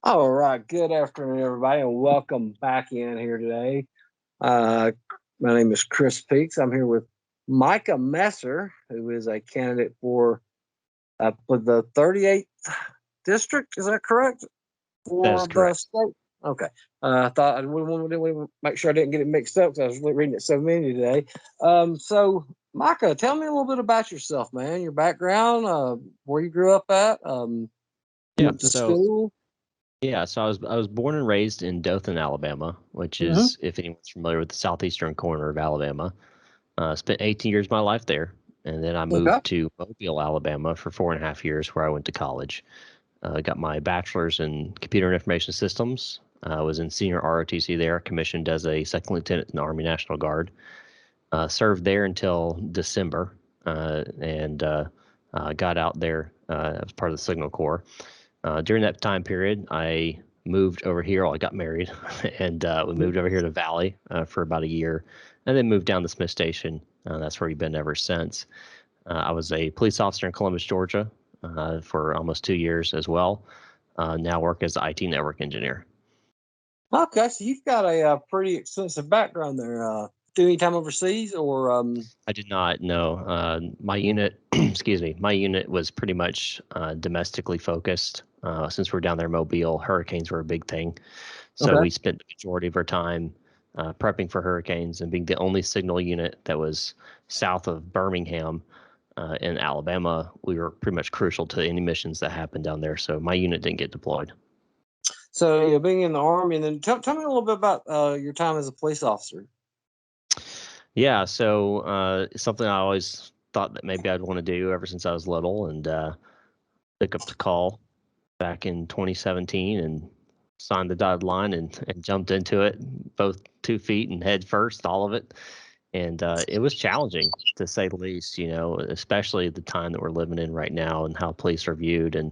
All right. Good afternoon, everybody, and welcome back in here today. Uh, my name is Chris Peaks. I'm here with Miccah Messer, who is a candidate for the 38th district. Is that correct? That For is the correct. state? Okay. I thought I wanted to make sure I didn't get it mixed up because I was reading it so many today. So, Miccah, tell me a little bit about yourself, man. Your background, where you grew up at, Yeah. went to So school. I was born and raised in Dothan, Alabama, which is, if anyone's familiar with the southeastern corner of Alabama. Spent 18 years of my life there, and then I Okay. moved to Mobile, Alabama, for 4.5 years, where I went to college. Got my bachelor's in computer and information systems. I was in senior ROTC there, commissioned as a second lieutenant in the Army National Guard. Served there until December, and got out there as part of the Signal Corps. During that time period, I moved over here. I got married, and we moved over here to Valley for about a year, and then moved down to Smith Station. That's where we've been ever since. I was a police officer in Columbus, Georgia, for almost 2 years as well. Now work as an IT network engineer. Okay, so you've got a, pretty extensive background there. Do any time overseas or I did not know. My unit, excuse me, my unit was pretty much domestically focused. Since we're down there in Mobile, hurricanes were a big thing. So okay? we spent the majority of our time prepping for hurricanes, and being the only signal unit that was south of Birmingham in Alabama, we were pretty much crucial to any missions that happened down there. So my unit didn't get deployed. So being in the army, and then tell me a little bit about your time as a police officer. Yeah, so something I always thought that maybe I'd want to do ever since I was little, and pick up the call back in 2017 and signed the dotted line and jumped into it, both 2 feet and head first, all of it. And it was challenging, to say the least, especially the time that we're living in right now and how police are viewed. And,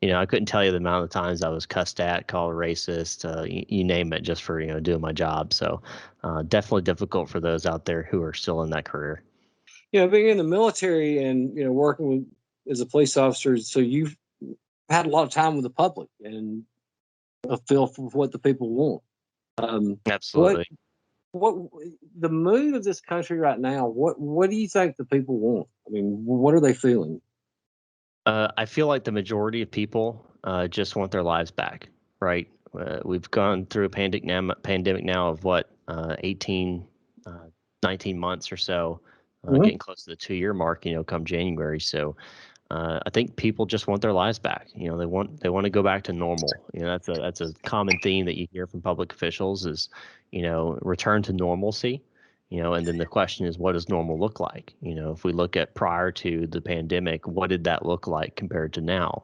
I couldn't tell you the amount of times I was cussed at, called racist, you name it, just for, doing my job. So definitely difficult for those out there who are still in that career. Being in the military and working with as a police officer, so you've had a lot of time with the public and a feel for what the people want. What Absolutely. what the mood of this country right now? What do you think the people want? I mean, what are they feeling? I feel like the majority of people just want their lives back, right? We've gone through a pandemic now of what, 18, 19 months or so, Mhm. getting close to the 2 year mark, come January. So I think people just want their lives back. They want to go back to normal. That's a common theme that you hear from public officials is, return to normalcy. And then the question is, what does normal look like? If we look at prior to the pandemic, what did that look like compared to now?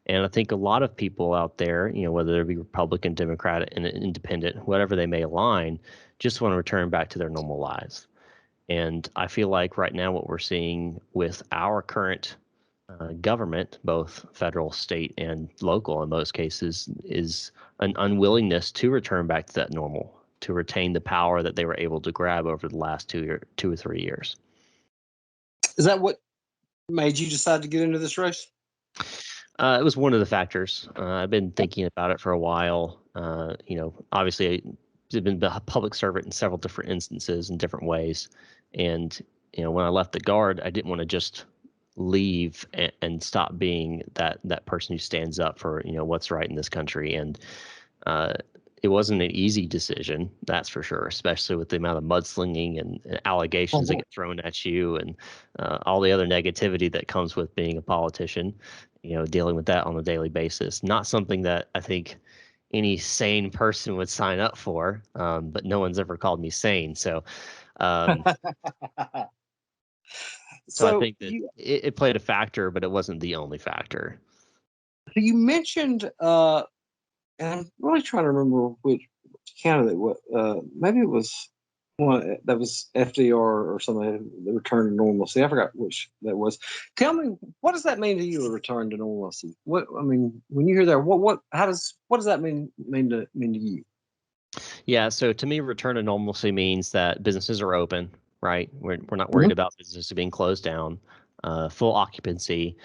And I think a lot of people out there, whether it be Republican, Democrat, and Independent, whatever they may align, just want to return back to their normal lives. And I feel like right now what we're seeing with our current government, both federal, state, and local in most cases, is an unwillingness to return back to that normal, to retain the power that they were able to grab over the last 2 or 3 years. Is that what made you decide to get into this race? It was one of the factors. I've been thinking about it for a while. Obviously, I've been a public servant in several different instances in different ways. And, when I left the Guard, I didn't want to just leave and stop being that person who stands up for, what's right in this country. And uh, it wasn't an easy decision, that's for sure, especially with the amount of mudslinging and allegations that Mhm. get thrown at you and all the other negativity that comes with being a politician, dealing with that on a daily basis. Not something that I think any sane person would sign up for, but no one's ever called me sane. Um, so I So think that it played a factor, but it wasn't the only factor. you mentioned, and I'm really trying to remember which candidate. What maybe it was one that was FDR or something. The return to normalcy. I forgot which that was. Tell me, what does that mean to you? A return to normalcy. What I mean, when you hear that, what does that mean to you? Yeah, so to me, return to normalcy means that businesses are open, right? We're not Mhm. worried about businesses being closed down, full occupancy.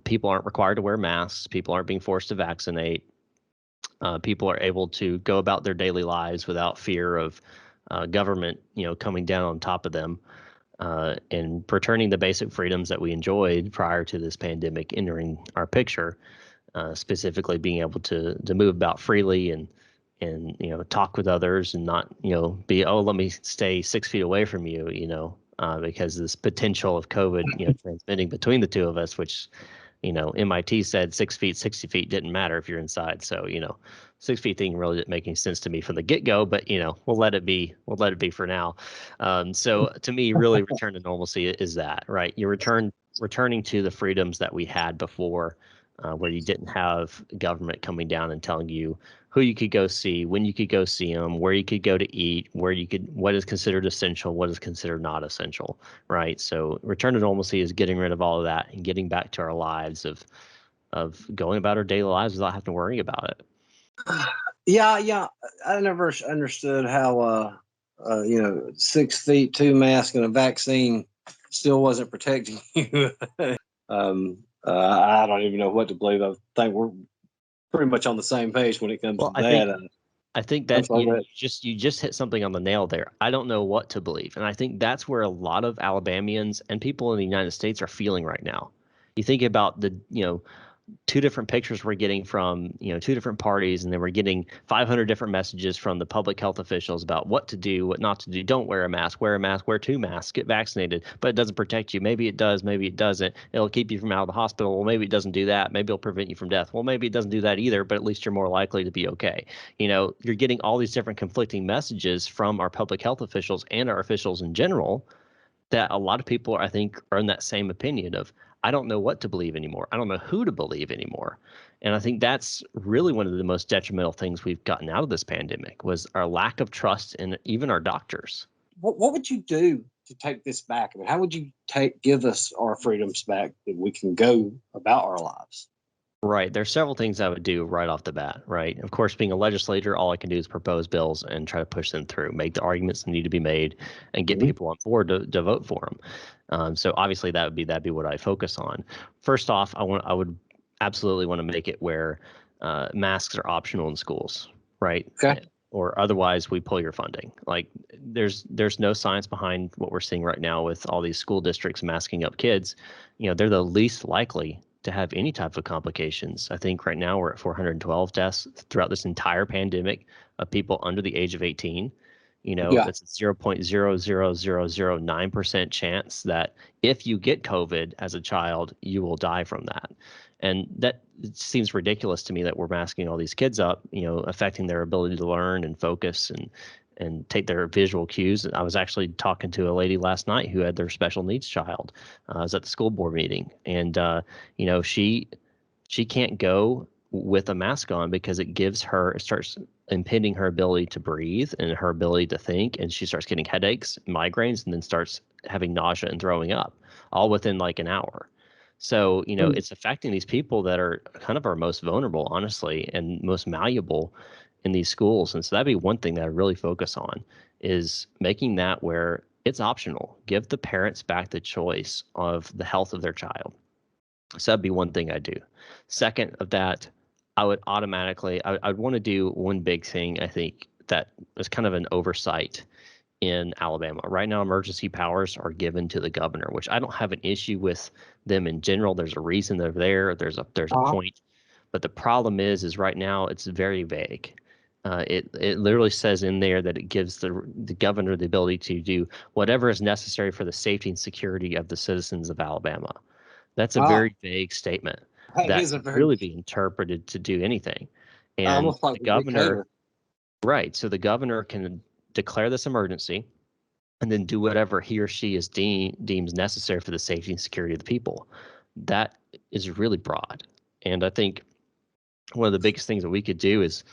People aren't required to wear masks. People aren't being forced to vaccinate. People are able to go about their daily lives without fear of government, coming down on top of them, and returning the basic freedoms that we enjoyed prior to this pandemic entering our picture. Specifically, being able to move about freely and talk with others and not be, oh, let me stay 6 feet away from you, because this potential of COVID transmitting between the two of us, which MIT said 6 feet, 60 feet didn't matter if you're inside. So, 6 feet thing really didn't make any sense to me from the get go, but, we'll let it be. We'll let it be for now. So to me, really return to normalcy is that, right? Returning to the freedoms that we had before, where you didn't have government coming down and telling you who you could go see, when you could go see them, where you could go to eat, what is considered essential, what is considered not essential, right? So return to normalcy is getting rid of all of that and getting back to our lives of going about our daily lives without having to worry about it. Yeah. I never understood how 6 feet, 2 masks, and a vaccine still wasn't protecting you. I don't even know what to believe. I think we're pretty much on the same page when it comes Well, to that. I think that you just hit something on the nail there. I don't know what to believe, and I think that's where a lot of Alabamians and people in the United States are feeling right now. You think about the two different pictures we're getting from two different parties, and then we're getting 500 different messages from the public health officials about what to do, what not to do. Don't wear a mask, wear 2 masks, get vaccinated, but it doesn't protect you. Maybe it does, maybe it doesn't. It'll keep you from out of the hospital. Well, maybe it doesn't do that. Maybe it'll prevent you from death. Well, maybe it doesn't do that either, but at least you're more likely to be okay. You're getting all these different conflicting messages from our public health officials and our officials in general, that a lot of people, I think, are in that same opinion of, I don't know what to believe anymore. I don't know who to believe anymore. And I think that's really one of the most detrimental things we've gotten out of this pandemic was our lack of trust in even our doctors. What would you do to take this back? I mean, how would you give us our freedoms back that we can go about our lives? Right. There's several things I would do right off the bat, right? Of course, being a legislator, all I can do is propose bills and try to push them through, make the arguments that need to be made, and get people on board to vote for them. So obviously that'd be what I focus on. First off, I would absolutely want to make it where masks are optional in schools, right? Okay. Or otherwise we pull your funding. Like there's no science behind what we're seeing right now with all these school districts masking up kids. They're the least likely to have any type of complications. I think right now we're at 412 deaths throughout this entire pandemic of people under the age of 18. That's a 0.00009% chance that if you get COVID as a child, you will die from that. And that seems ridiculous to me that we're masking all these kids up, affecting their ability to learn and focus and take their visual cues. I was actually talking to a lady last night who had their special needs child. I was at the school board meeting, and she can't go with a mask on because it starts impeding her ability to breathe and her ability to think, and she starts getting headaches, migraines, and then starts having nausea and throwing up, all within like an hour. So, it's affecting these people that are kind of our most vulnerable, honestly, and most malleable in these schools. And so that'd be one thing that I really focus on, is making that where it's optional. Give the parents back the choice of the health of their child. So that'd be one thing I do. Second of that, I would automatically, I'd want to do one big thing, I think, that is kind of an oversight in Alabama. Right now, emergency powers are given to the governor, which I don't have an issue with them in general. There's a reason they're there. There's a point. But the problem is right now it's very vague. It literally says in there that it gives the governor the ability to do whatever is necessary for the safety and security of the citizens of Alabama. That's a very vague statement that can really be interpreted to do anything. And almost like the governor, dictator. right? So the governor can declare this emergency and then do whatever he or she deems necessary for the safety and security of the people. That is really broad. And I think one of the biggest things that we could do is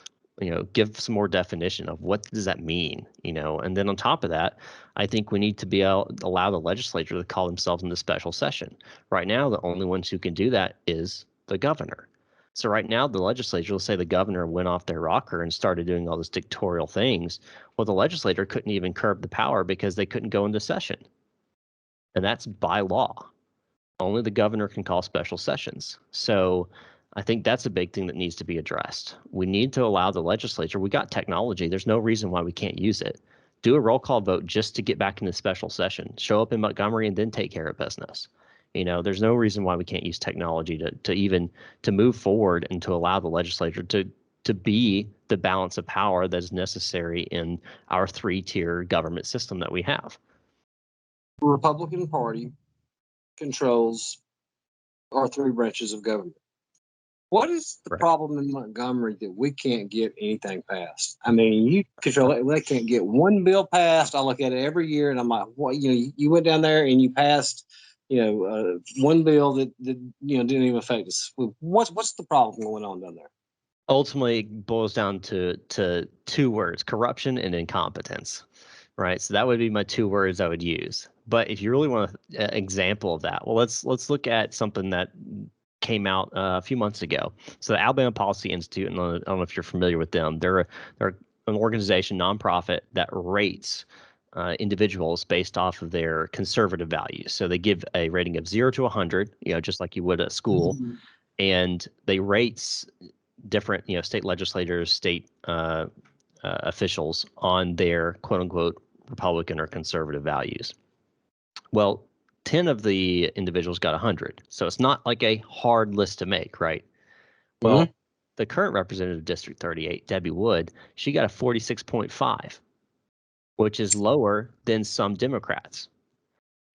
give some more definition of what does that mean, and then on top of that, I think we need to be allow the legislature to call themselves into special session. Right now, the only ones who can do that is the governor. So right now, the legislature will say the governor went off their rocker and started doing all these dictatorial things. Well, the legislature couldn't even curb the power because they couldn't go into session, and that's by law. Only the governor can call special sessions. So I think that's a big thing that needs to be addressed. We need to allow the legislature. We got technology. There's no reason why we can't use it. Do a roll call vote just to get back into special session. Show up in Montgomery and then take care of business. There's no reason why we can't use technology to move forward and to allow the legislature to be the balance of power that is necessary in our three-tier government system that we have. The Republican Party controls our three branches of government. What is the problem in Montgomery that we can't get anything passed? I mean, you control it. They can't get one bill passed. I look at it every year, and I'm like, what? You went down there and you passed, one bill that didn't even affect us. What's the problem going on down there? Ultimately, it boils down to two words: corruption and incompetence. Right. So that would be my two words I would use. But if you really want an example of that, well, let's look at something that came out a few months ago. So the Alabama Policy Institute, and I don't know if you're familiar with them. They're an organization, nonprofit, that rates individuals based off of their conservative values. So they give a rating of 0 to 100, just like you would at school, and they rates different, state legislators, state officials on their quote unquote Republican or conservative values. Well, 10 of the individuals got 100. So it's not like a hard list to make, right? Well, the current representative of District 38, Debbie Wood, she got a 46.5, which is lower than some Democrats.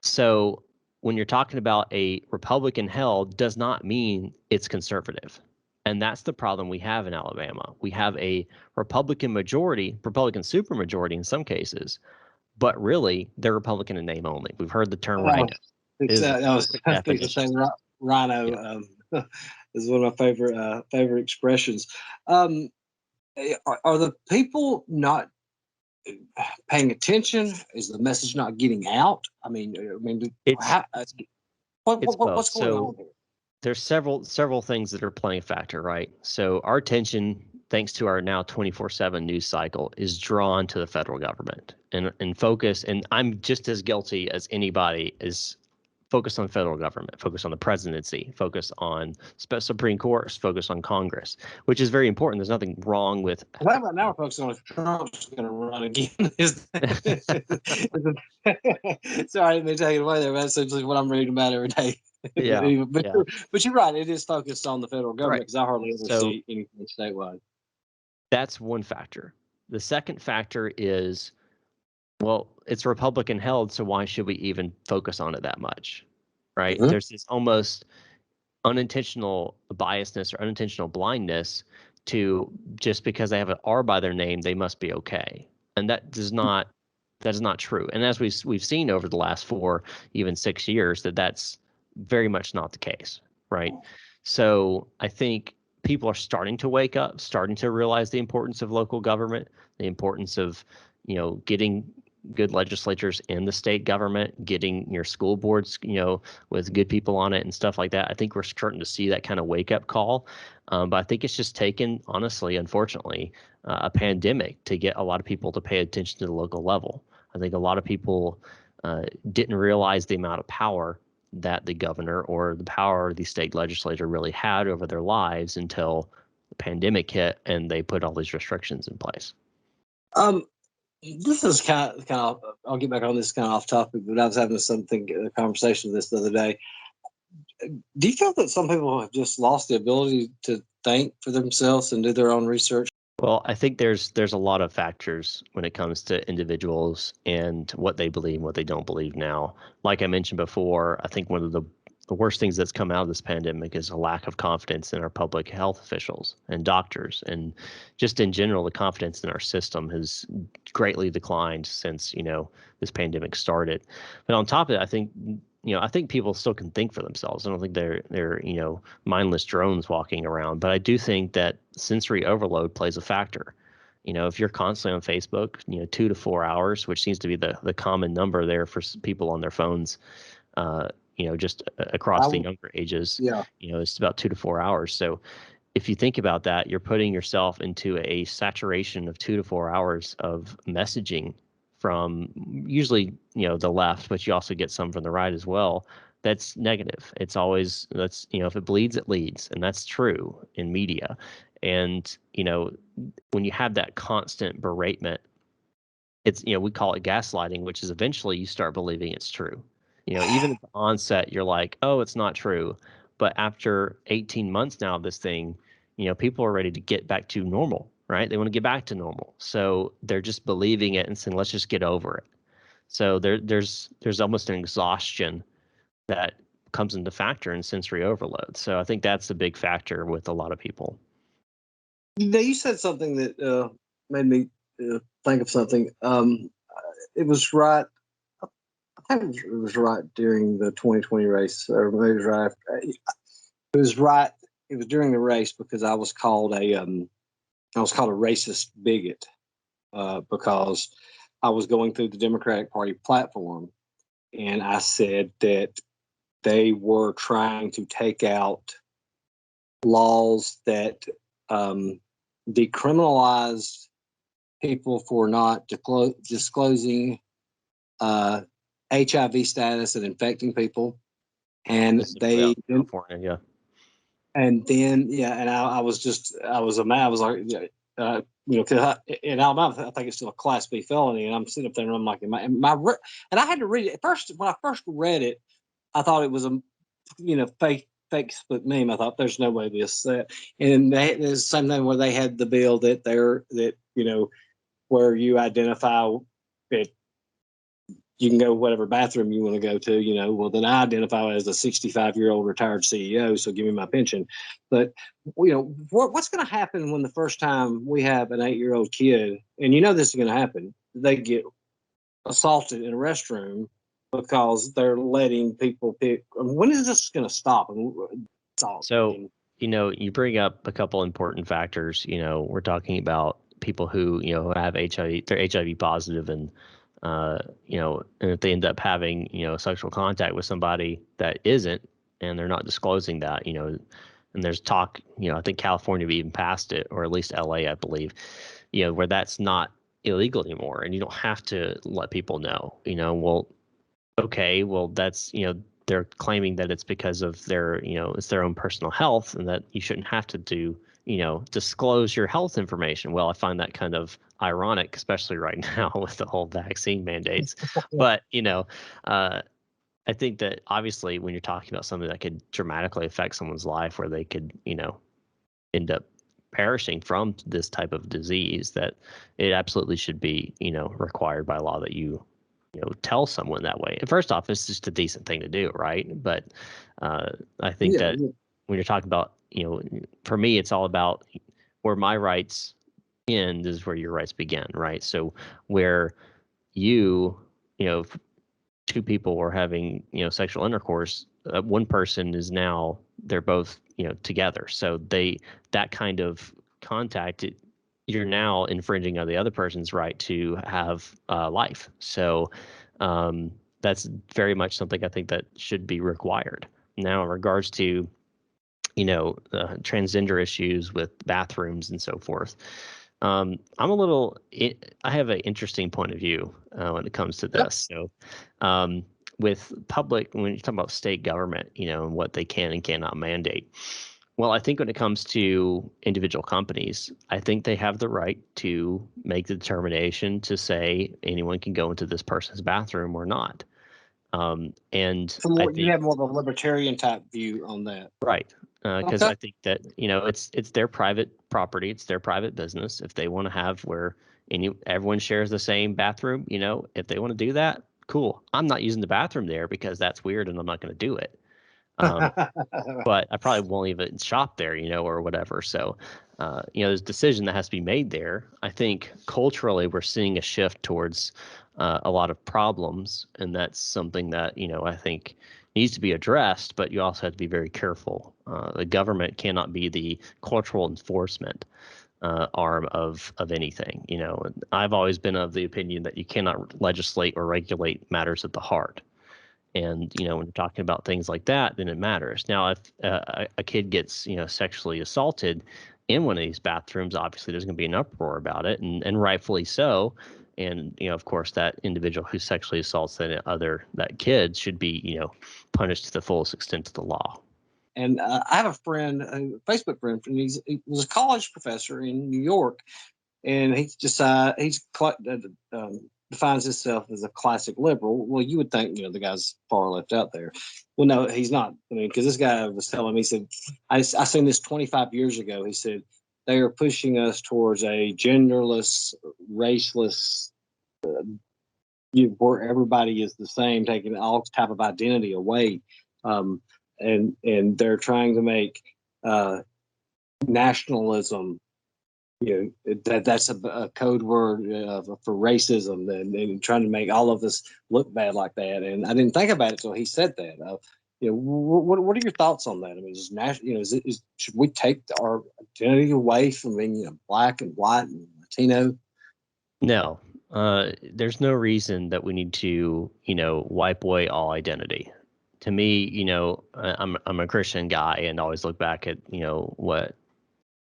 So when you're talking about a Republican held does not mean it's conservative. And that's the problem we have in Alabama. We have a Republican majority, Republican supermajority in some cases, but really they're Republican in name only. We've heard the term rhino. I was thinking the same. Rhino is one of my favorite expressions. Are the people not paying attention? Is the message not getting out? What's going on here? There's several things that are playing a factor, right? So our attention, thanks to our now 24/7 news cycle, is drawn to the federal government and focus. And I'm just as guilty as anybody is. Focus on federal government, focus on the presidency, focus on Supreme Court, focus on Congress, which is very important. There's nothing wrong with. What about now? We're focusing on if Trump's going to run again. Sorry, I didn't mean to take it away there. But that's essentially what I'm reading about every day. Yeah, but you're right. It is focused on the federal government because I hardly ever see anything statewide. That's one factor. The second factor is, well, it's Republican held, so why should we even focus on it that much, right? There's this almost unintentional biasness or unintentional blindness to just because they have an R by their name, they must be okay, and that is not true. And as we've seen over the last 4, even 6 years, that's very much not the case, right? So I think people are starting to wake up, starting to realize the importance of local government, the importance of getting good legislatures in the state government, getting your school boards, with good people on it and stuff like that. I think we're starting to see that kind of wake up call. But I think it's just taken, honestly, unfortunately, a pandemic to get a lot of people to pay attention to the local level. I think a lot of people didn't realize the amount of power that the governor or the power the state legislature really had over their lives until the pandemic hit and they put all these restrictions in place. This is kind of. I'll get back on this kind of off topic, but I was having a conversation with this the other day. Do you feel that some people have just lost the ability to think for themselves and do their own research? Well, I think there's a lot of factors when it comes to individuals and what they believe and what they don't believe now. Like I mentioned before, I think one of the worst things that's come out of this pandemic is a lack of confidence in our public health officials and doctors, and just in general, the confidence in our system has greatly declined since this pandemic started. But on top of it, I think people still can think for themselves. I don't think they're mindless drones walking around, but I do think that sensory overload plays a factor. If you're constantly on Facebook, 2 to 4 hours, which seems to be the common number there for people on their phones, just across the younger ages, it's about 2 to 4 hours. So if you think about that, you're putting yourself into a saturation of 2 to 4 hours of messaging from usually, the left, but you also get some from the right as well. that's negative. It's always, that's, if it bleeds, it leads. And that's true in media. And, when you have that constant beratement, it's, we call it gaslighting, which is eventually you start believing it's true. Even at the onset, you're like, oh, it's not true. But after 18 months now of this thing, people are ready to get back to normal, right? They want to get back to normal. So they're just believing it and saying, let's just get over it. So there's almost an exhaustion that comes into factor in sensory overload. So I think that's a big factor with a lot of people. You said something that made me think of something. It was right. I think it was right during the 2020 race, or maybe it was right after. It was right. It was during the race because I was called a racist bigot because I was going through the Democratic Party platform, and I said that they were trying to take out laws that decriminalized people for not disclosing HIV status and infecting people, and they California, yeah. And then and I was mad. I was like, because in Alabama, I think it's still a Class B felony, and I'm sitting up there and I'm like, and I had to read it at first. When I first read it, I thought it was a fake Facebook meme. I thought there's no way this that, and there's the same thing where they had the bill that where you identify that you can go whatever bathroom you want to go to, well, then I identify as a 65-year-old retired CEO, so give me my pension. But, what's going to happen when the first time we have an 8-year-old kid, and this is going to happen, they get assaulted in a restroom because they're letting people pick. When is this going to stop? So, you bring up a couple important factors. We're talking about people who, have HIV, they're HIV positive, and and if they end up having, sexual contact with somebody that isn't, and they're not disclosing that, and there's talk, I think California even passed it, or at least LA, I believe, where that's not illegal anymore, and you don't have to let people know, well, okay, well, that's, they're claiming that it's because of their, it's their own personal health, and that you shouldn't have to disclose your health information. Well, I find that kind of ironic, especially right now with the whole vaccine mandates. But, I think that obviously when you're talking about something that could dramatically affect someone's life, where they could, end up perishing from this type of disease, that it absolutely should be, required by law that you tell someone that way. And first off, it's just a decent thing to do, right? But I think that when you're talking about, for me, it's all about where my rights end is where your rights begin, right? So where you, two people are having, sexual intercourse, one person is now, they're both, together. So that kind of contact, you're now infringing on the other person's right to have life. So that's very much something I think that should be required. Now, in regards to, transgender issues with bathrooms and so forth, I have an interesting point of view when it comes to this. So with public, when you talk about state government, and what they can and cannot mandate, well, I think when it comes to individual companies, I think they have the right to make the determination to say anyone can go into this person's bathroom or not. And I think you have more of a libertarian type view on that, right? Because I think that it's their private property, it's their private business. If they want to have where everyone shares the same bathroom, if they want to do that, cool. I'm not using the bathroom there because that's weird, and I'm not going to do it. But I probably won't even shop there, or whatever. So, there's a decision that has to be made there. I think culturally we're seeing a shift towards a lot of problems, and that's something that, I think needs to be addressed, but you also have to be very careful. The government cannot be the cultural enforcement arm of anything. I've always been of the opinion that you cannot legislate or regulate matters at the heart. And, when you're talking about things like that, then it matters. Now, if a kid gets, sexually assaulted in one of these bathrooms, obviously there's going to be an uproar about it, and rightfully so. And of course, that individual who sexually assaults that kid should be punished to the fullest extent of the law. And I have a friend, a Facebook friend, and he was a college professor in New York, and he defines himself as a classic liberal. Well, you would think the guy's far left out there. Well, no, he's not. I mean, because this guy was telling me, he said, I seen this 25 years ago. He said they are pushing us towards a genderless, raceless, where everybody is the same, taking all type of identity away, and they're trying to make nationalism. That's a code word for racism, and trying to make all of us look bad like that. And I didn't think about it until he said that. What are your thoughts on that? I mean, should we take our identity away from being black and white and Latino? No, there's no reason that we need to, wipe away all identity. To me, I'm a Christian guy and always look back at, what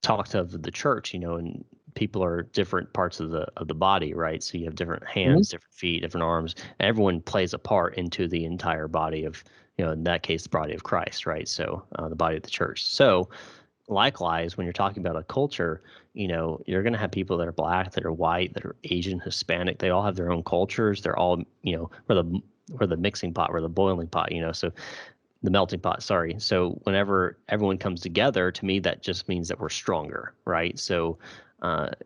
talked of the church, and people are different parts of the body, right? So you have different hands, different feet, different arms. And everyone plays a part into the entire body of, in that case, the body of Christ, right? So the body of the church. So likewise, when you're talking about a culture, you're going to have people that are black, that are white, that are Asian, Hispanic. They all have their own cultures. They're all, we're the mixing pot, we're the boiling pot, so the melting pot, sorry. So whenever everyone comes together, to me, that just means that we're stronger, right? So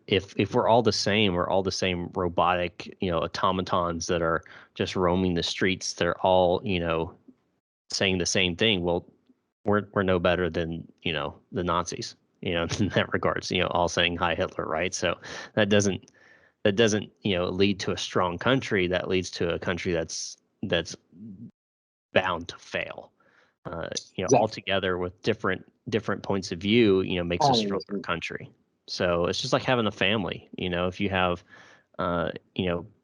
if we're all the same, we're all the same robotic, automatons that are just roaming the streets. They're all, saying the same thing. Well, we're no better than the Nazis, in that regards. All saying "Hi Hitler," right? So that doesn't lead to a strong country. That leads to a country that's bound to fail. Altogether with different points of view, makes a stronger country. So it's just like having a family. If you have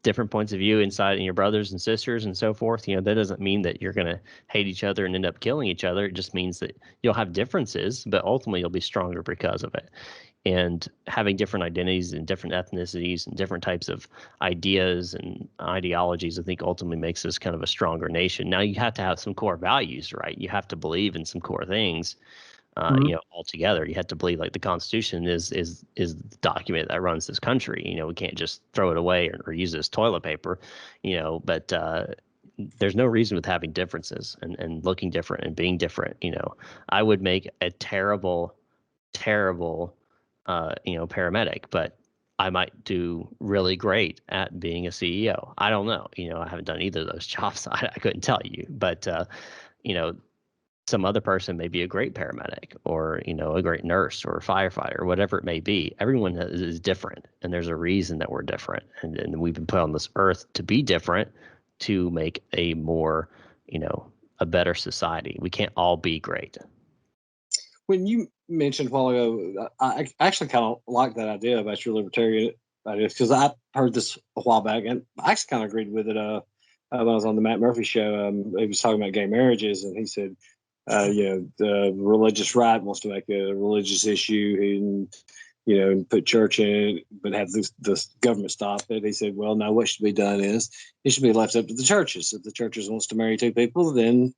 different points of view inside and your brothers and sisters and so forth, that doesn't mean that you're going to hate each other and end up killing each other. It just means that you'll have differences, but ultimately you'll be stronger because of it. And having different identities and different ethnicities and different types of ideas and ideologies, I think ultimately makes us kind of a stronger nation. Now you have to have some core values, right? You have to believe in some core things. Altogether, you have to believe like the Constitution is the document that runs this country. We can't just throw it away or use it as toilet paper, but there's no reason with having differences and looking different and being different. I would make a terrible paramedic, but I might do really great at being a CEO. I don't know. I haven't done either of those jobs. I couldn't tell you, but some other person may be a great paramedic or, a great nurse or a firefighter, whatever it may be. Everyone is different, and there's a reason that we're different. And we've been put on this earth to be different, to make a more, a better society. We can't all be great. When you mentioned a while ago, I actually kind of like that idea about your libertarian ideas, because I heard this a while back, and I actually kind of agreed with it when I was on the Matt Murphy show. He was talking about gay marriages, and he said, the religious right wants to make it a religious issue and put church in it, but have this government stop it. He said, well, no, what should be done is it should be left up to the churches. If the churches wants to marry two people, then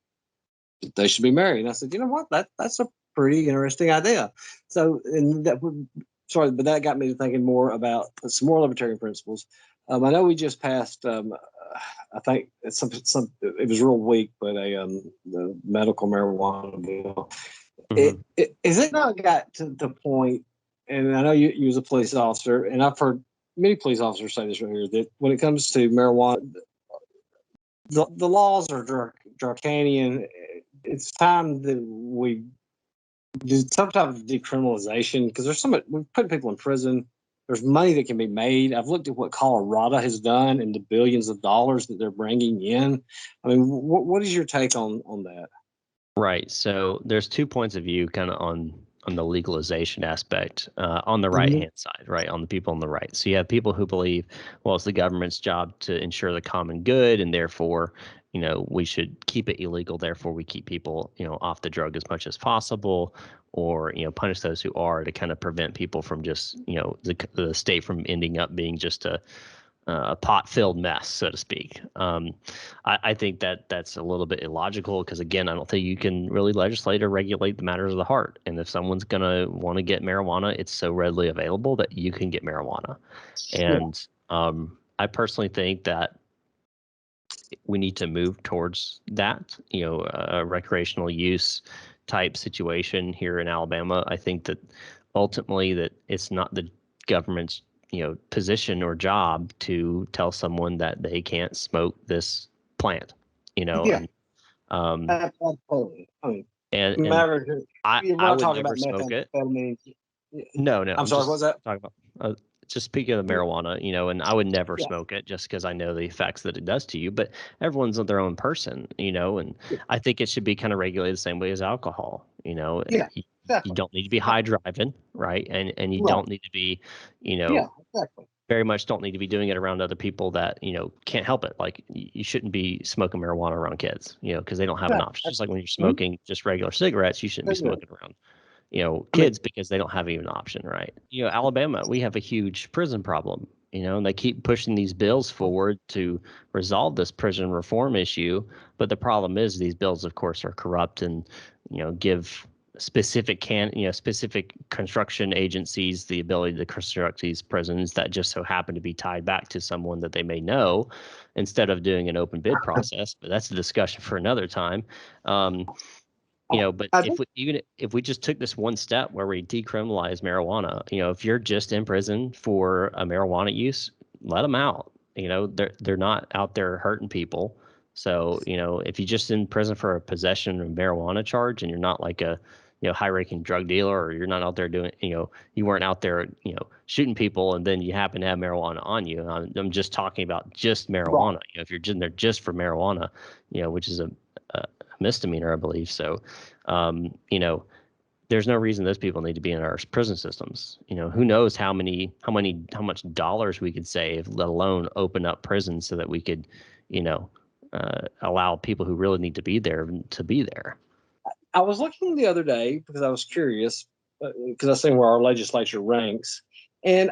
they should be married. And I said, you know what, that's a pretty interesting idea. So, but that got me thinking more about some more libertarian principles. I know we just passed, I think it's it was real weak, but the medical marijuana bill. Mm-hmm. Is it not got to the point? And I know you was a police officer, and I've heard many police officers say this right here, that when it comes to marijuana, the laws are draconian. It's time that we do some type of decriminalization, because we're putting people in prison. There's money that can be made. I've looked at what Colorado has done and the billions of dollars that they're bringing in. I mean, what is your take on that? Right. So there's 2 points of view kind of on the legalization aspect on the right hand side, right? On the people on the right. So you have people who believe, well, it's the government's job to ensure the common good, and therefore, we should keep it illegal. Therefore, we keep people, off the drug as much as possible, or, punish those who are, to kind of prevent people from just, the state from ending up being just a pot-filled mess, so to speak. I think that's a little bit illogical because, again, I don't think you can really legislate or regulate the matters of the heart. And if someone's going to want to get marijuana, it's so readily available that you can get marijuana. And I personally think that we need to move towards that, a recreational use type situation here in Alabama. I think that ultimately that it's not the government's, position or job to tell someone that they can't smoke this plant, Yeah, and absolutely. I mean, and matter. We're I not would talking never about smoke it. methamphetamine. No, I'm I'm sorry. What was just that? talking about just speaking of marijuana, and I would never Yeah, smoke it just because I know the effects that it does to you. But everyone's their own person, and yeah, I think it should be kind of regulated the same way as alcohol. yeah, You exactly. don't need to be high driving, right? And you Right. don't need to be, you Yeah, know, exactly. very much don't need to be doing it around other people that can't help it. Like you shouldn't be smoking marijuana around kids, because they don't have an No, option. Just like when you're mhm. smoking just regular cigarettes, you shouldn't be Cigarette. smoking around I mean, kids because they don't have even an option, right? Alabama, we have a huge prison problem, and they keep pushing these bills forward to resolve this prison reform issue. But the problem is these bills, of course, are corrupt and, give specific construction agencies the ability to construct these prisons that just so happen to be tied back to someone that they may know instead of doing an open bid process. But that's a discussion for another time. Um, but I if think we even if we just took this one step where we decriminalize marijuana, if you're just in prison for a marijuana use, let them out. They're not out there hurting people. So, if you're just in prison for a possession of marijuana charge and you're not like a, high-ranking drug dealer, or you're not out there doing, you weren't out there, shooting people and then you happen to have marijuana on you. I'm just talking about just right. marijuana. If you're in there just for marijuana, which is a misdemeanor, I believe. So, um, you know, there's no reason those people need to be in our prison systems. Who knows how much dollars we could save, let alone open up prisons so that we could, allow people who really need to be there to be there. I was looking the other day because I was curious because I seen where our legislature ranks. And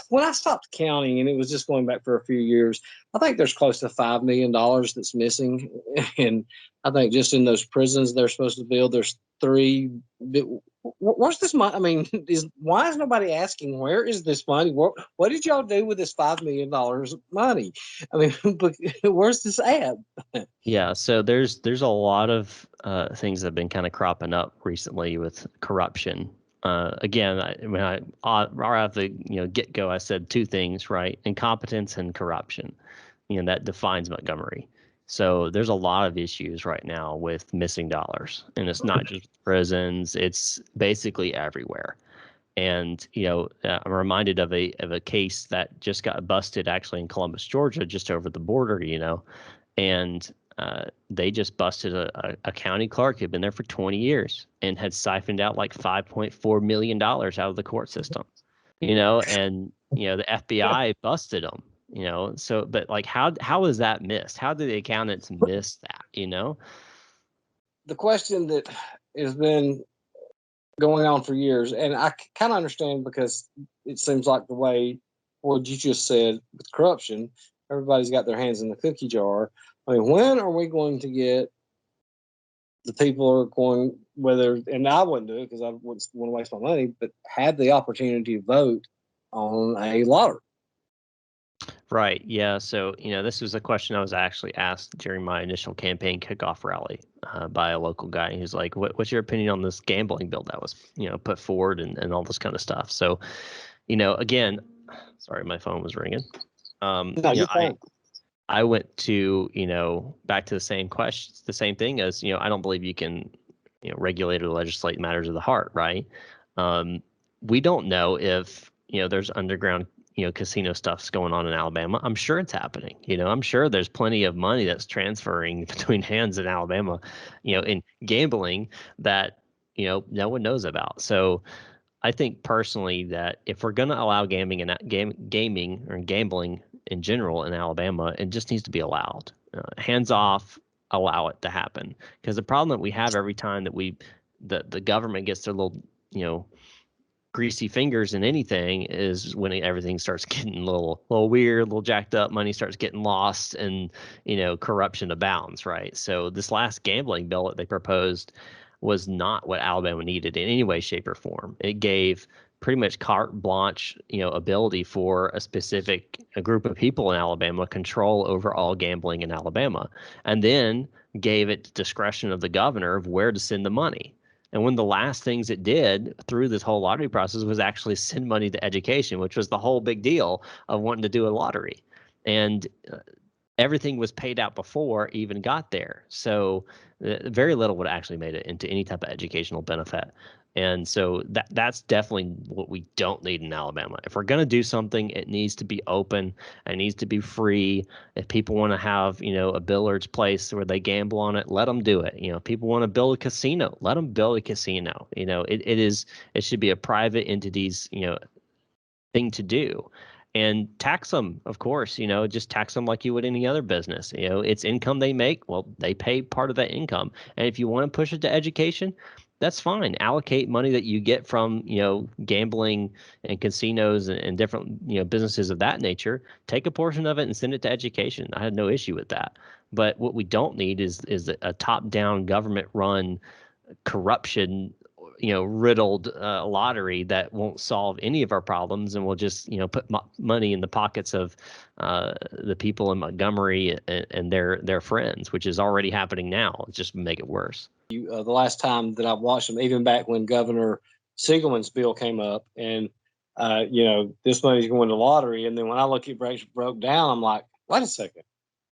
when I stopped counting, and it was just going back for a few years, I think there's close to $5 million that's missing. And I think just in those prisons they're supposed to build, there's three. Where's this money? I mean, why is nobody asking where is this money? What did y'all do with this $5 million money? I mean, where's this at? Yeah, so there's a lot of things that have been kind of cropping up recently with corruption. Again, right off the get go, I said two things, right? Incompetence and corruption. That defines Montgomery. So there's a lot of issues right now with missing dollars, and it's not just prisons; it's basically everywhere. And I'm reminded of a case that just got busted actually in Columbus, Georgia, just over the border. And they just busted a county clerk who'd been there for 20 years and had siphoned out like $5.4 million out of the court system. And the Yeah. FBI busted them. So but like how is that missed? How did the accountants miss that? The question that has been going on for years, and I kind of understand because it seems like the way what you just said with corruption, everybody's got their hands in the cookie jar. I mean, when are we going to get the people are going whether and I wouldn't do it because I wouldn't want to waste my money, but have the opportunity to vote on a lottery. Right. Yeah. So, this was a question I was actually asked during my initial campaign kickoff rally by a local guy. He's like, what's your opinion on this gambling bill that was, put forward and all this kind of stuff? So, again, sorry, my phone was ringing. No, you're fine. I went to, back to the same questions, the same thing as, I don't believe you can, regulate or legislate matters of the heart, right? Um, we don't know if, there's underground, casino stuff's going on in Alabama. I'm sure it's happening. I'm sure there's plenty of money that's transferring between hands in Alabama, in gambling that, no one knows about. So I think personally that if we're going to allow gaming or gambling in general in Alabama, it just needs to be allowed. Hands off. allow it to happen. Because the problem that we have every time that the government gets their little, greasy fingers in anything is when everything starts getting a little weird, a little jacked up, money starts getting lost, and corruption abounds, right? So this last gambling bill that they proposed was not what Alabama needed in any way, shape, or form. It gave pretty much carte blanche, ability for a group of people in Alabama control over all gambling in Alabama, and then gave it discretion of the governor of where to send the money. And one of the last things it did through this whole lottery process was actually send money to education, which was the whole big deal of wanting to do a lottery. And everything was paid out before it even got there. So very little would have actually made it into any type of educational benefit. And so that's definitely what we don't need in Alabama. If we're going to do something, it needs to be open. It needs to be free. If people want to have, a billiards place where they gamble on it, let them do it. If people want to build a casino, let them build a casino. It should be a private entity's, thing to do. And tax them, of course, just tax them like you would any other business. It's income they make. Well, they pay part of that income. And if you want to push it to education, that's fine. Allocate money that you get from, gambling and casinos and different, businesses of that nature. Take a portion of it and send it to education. I had no issue with that. But what we don't need is a top-down government-run corruption, riddled lottery that won't solve any of our problems and will just, put money in the pockets of the people in Montgomery and their friends, which is already happening now. It's just make it worse. The last time that I watched them, even back when Governor Siegelman's bill came up, and this money's going to lottery, and then when I look at broke down, I'm like, wait a second,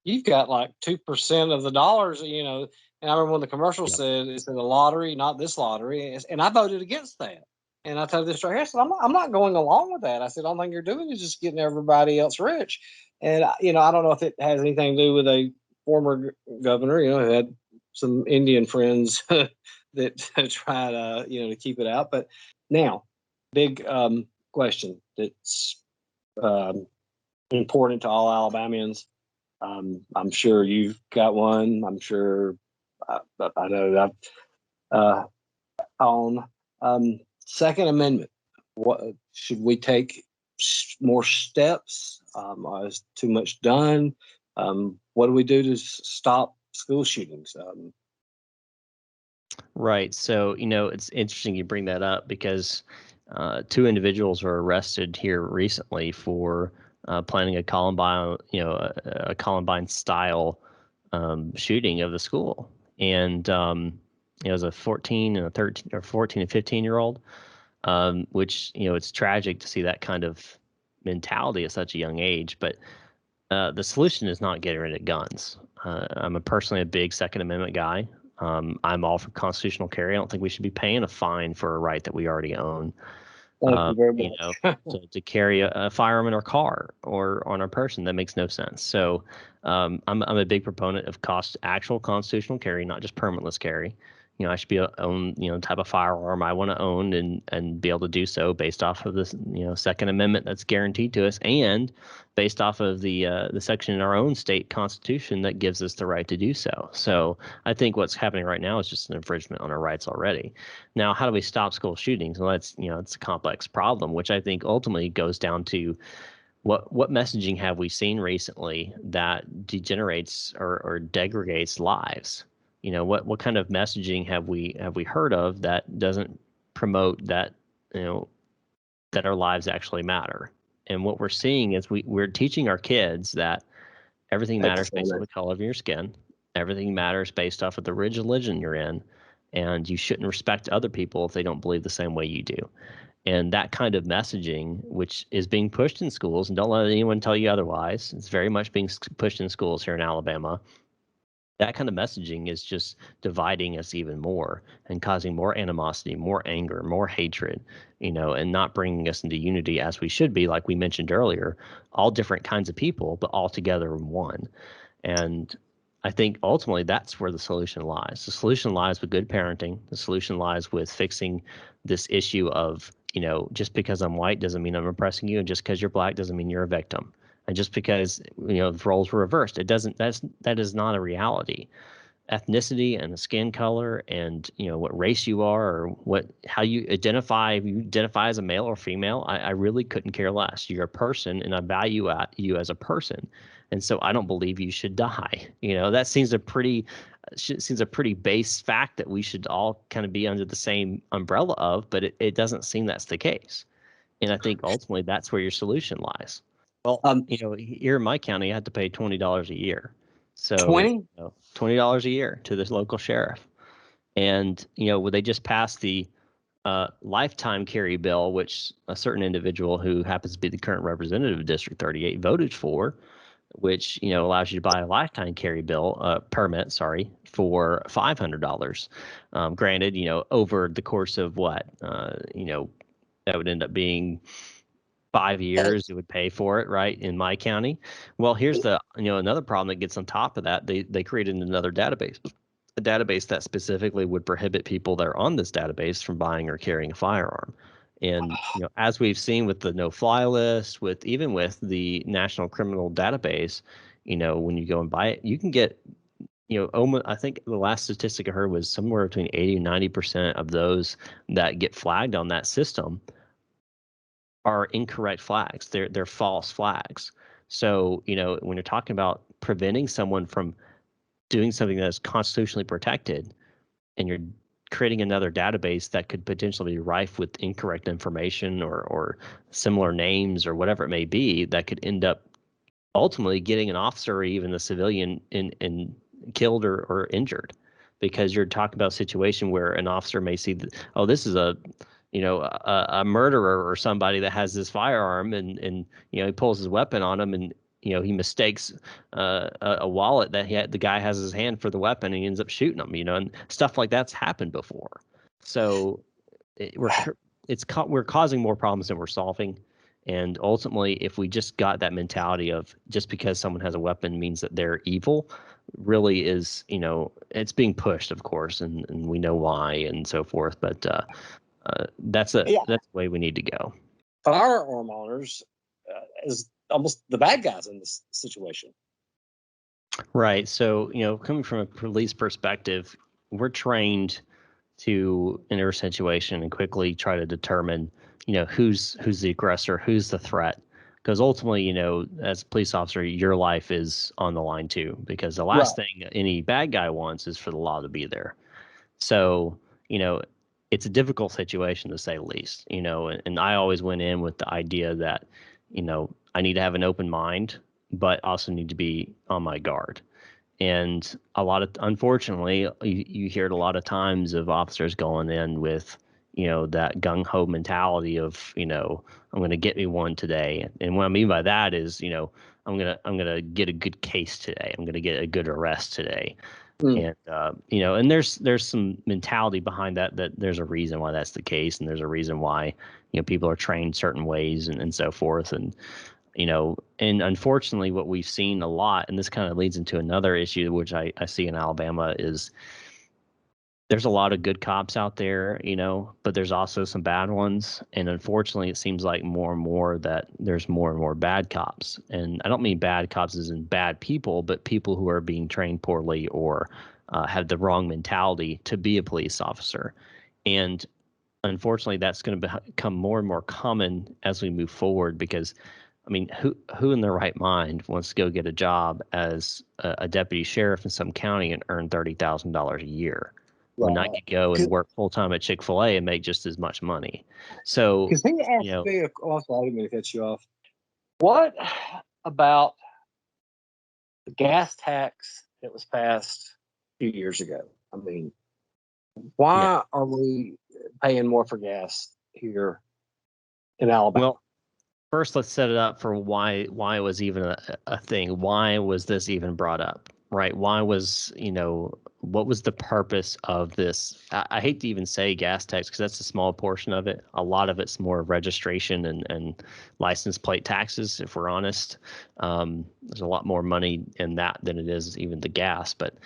you've got like 2% of the dollars, And I remember when the commercial said it's in the lottery, not this lottery, and I voted against that. And I told this right here, I said, I'm not going along with that. I said, the only thing you're doing is just getting everybody else rich. And I don't know if it has anything to do with a former governor, who had some Indian friends that try to keep it out. But now, big question that's important to all Alabamians. I'm sure you've got one. I'm sure I know that on Second Amendment. What should we take more steps? Is too much done? What do we do to stop school shootings? Right. So, it's interesting you bring that up because two individuals were arrested here recently for planning a Columbine, a Columbine style shooting of the school. And it was a 14 and a 13 or 14 and 15-year-old, which, it's tragic to see that kind of mentality at such a young age. But the solution is not getting rid of guns. I'm personally a big Second Amendment guy. I'm all for constitutional carry. I don't think we should be paying a fine for a right that we already own. Thank you very much. To carry a firearm in our car or on our person, that makes no sense. So I'm a big proponent of actual constitutional carry, not just permitless carry. I should be own the type of firearm I want to own and be able to do so based off of this Second Amendment that's guaranteed to us, and based off of the section in our own state constitution that gives us the right to do so. So I think what's happening right now is just an infringement on our rights already. Now, how do we stop school shootings? Well, it's a complex problem, which I think ultimately goes down to what messaging have we seen recently that degenerates or degrades lives? What kind of messaging have we heard of that doesn't promote that that our lives actually matter? And what we're seeing is we're teaching our kids that everything matters based on the color of your skin. Everything matters based off of the religion you're in, and you shouldn't respect other people if they don't believe the same way you do. And that kind of messaging, which is being pushed in schools, and don't let anyone tell you otherwise, it's very much being pushed in schools here in Alabama. That kind of messaging is just dividing us even more and causing more animosity, more anger, more hatred, and not bringing us into unity as we should be, like we mentioned earlier, all different kinds of people, but all together in one. And I think ultimately that's where the solution lies. The solution lies with good parenting. The solution lies with fixing this issue of, just because I'm white doesn't mean I'm oppressing you, and just because you're black doesn't mean you're a victim. And just because the roles were reversed, that is not a reality. ethnicity and the skin color and what race you are or how you identify, if you identify as a male or female. I really couldn't care less. You're a person and I value you as a person, and so I don't believe you should die. That seems a pretty base fact that we should all kind of be under the same umbrella of, but it doesn't seem that's the case. And I think ultimately that's where your solution lies. Well, Um, here in my county, I had to pay $20 a year. So 20? $20 a year to this local sheriff. And, when they just passed the lifetime carry bill, which a certain individual who happens to be the current representative of District 38 voted for, which, allows you to buy a lifetime carry permit, for $500. Granted, over the course of that would end up being 5 years, it would pay for it, right, in my county. Well, here's another problem that gets on top of that. They created another database, a database that specifically would prohibit people that are on this database from buying or carrying a firearm. And as we've seen with the no-fly list, even with the National Criminal Database, when you go and buy it, you can get almost, I think the last statistic I heard was somewhere between 80 and 90% of those that get flagged on that system are incorrect flags. They're false flags. So, when you're talking about preventing someone from doing something that is constitutionally protected, and you're creating another database that could potentially be rife with incorrect information or similar names or whatever it may be, that could end up ultimately getting an officer or even a civilian in killed or injured, because you're talking about a situation where an officer may see this is a murderer or somebody that has this firearm, and he pulls his weapon on him, and he mistakes a wallet that the guy has his hand for the weapon, and he ends up shooting him, and stuff like that's happened before. So we're causing more problems than we're solving. And ultimately, if we just got that mentality of just because someone has a weapon means that they're evil, really is, it's being pushed, of course, and we know why and so forth. But that's the way we need to go. Firearm owners is almost the bad guys in this situation. Right. So, coming from a police perspective, we're trained to enter a situation and quickly try to determine, who's the aggressor, who's the threat. Because ultimately, as a police officer, your life is on the line too. Because the last thing any bad guy wants is for the law to be there. So, it's a difficult situation to say the least, and I always went in with the idea that, I need to have an open mind, but also need to be on my guard. And unfortunately, you hear it a lot of times of officers going in with, that gung ho mentality of, I'm going to get me one today. And what I mean by that is, I'm going to get a good case today. I'm going to get a good arrest today. And, and there's some mentality behind that there's a reason why that's the case. And there's a reason why, people are trained certain ways and so forth. And, and unfortunately what we've seen a lot, and this kind of leads into another issue, which I see in Alabama, is there's a lot of good cops out there, but there's also some bad ones. And unfortunately, it seems like more and more that there's more and more bad cops. And I don't mean bad cops as in bad people, but people who are being trained poorly or have the wrong mentality to be a police officer. And unfortunately, that's going to become more and more common as we move forward, because I mean, who in their right mind wants to go get a job as a deputy sheriff in some county and earn $30,000 a year when I could go and work full time at Chick-fil-A and make just as much money? So, Because he asked me, also, I didn't mean to cut you off. What about the gas tax that was passed a few years ago? I mean, why are we paying more for gas here in Alabama? Well, first, let's set it up for why it was even a thing. Why was this even brought up, right? Why was, what was the purpose of this? I hate to even say gas tax because that's a small portion of it. A lot of it's more registration and license plate taxes, if we're honest. There's a lot more money in that than it is even the gas. But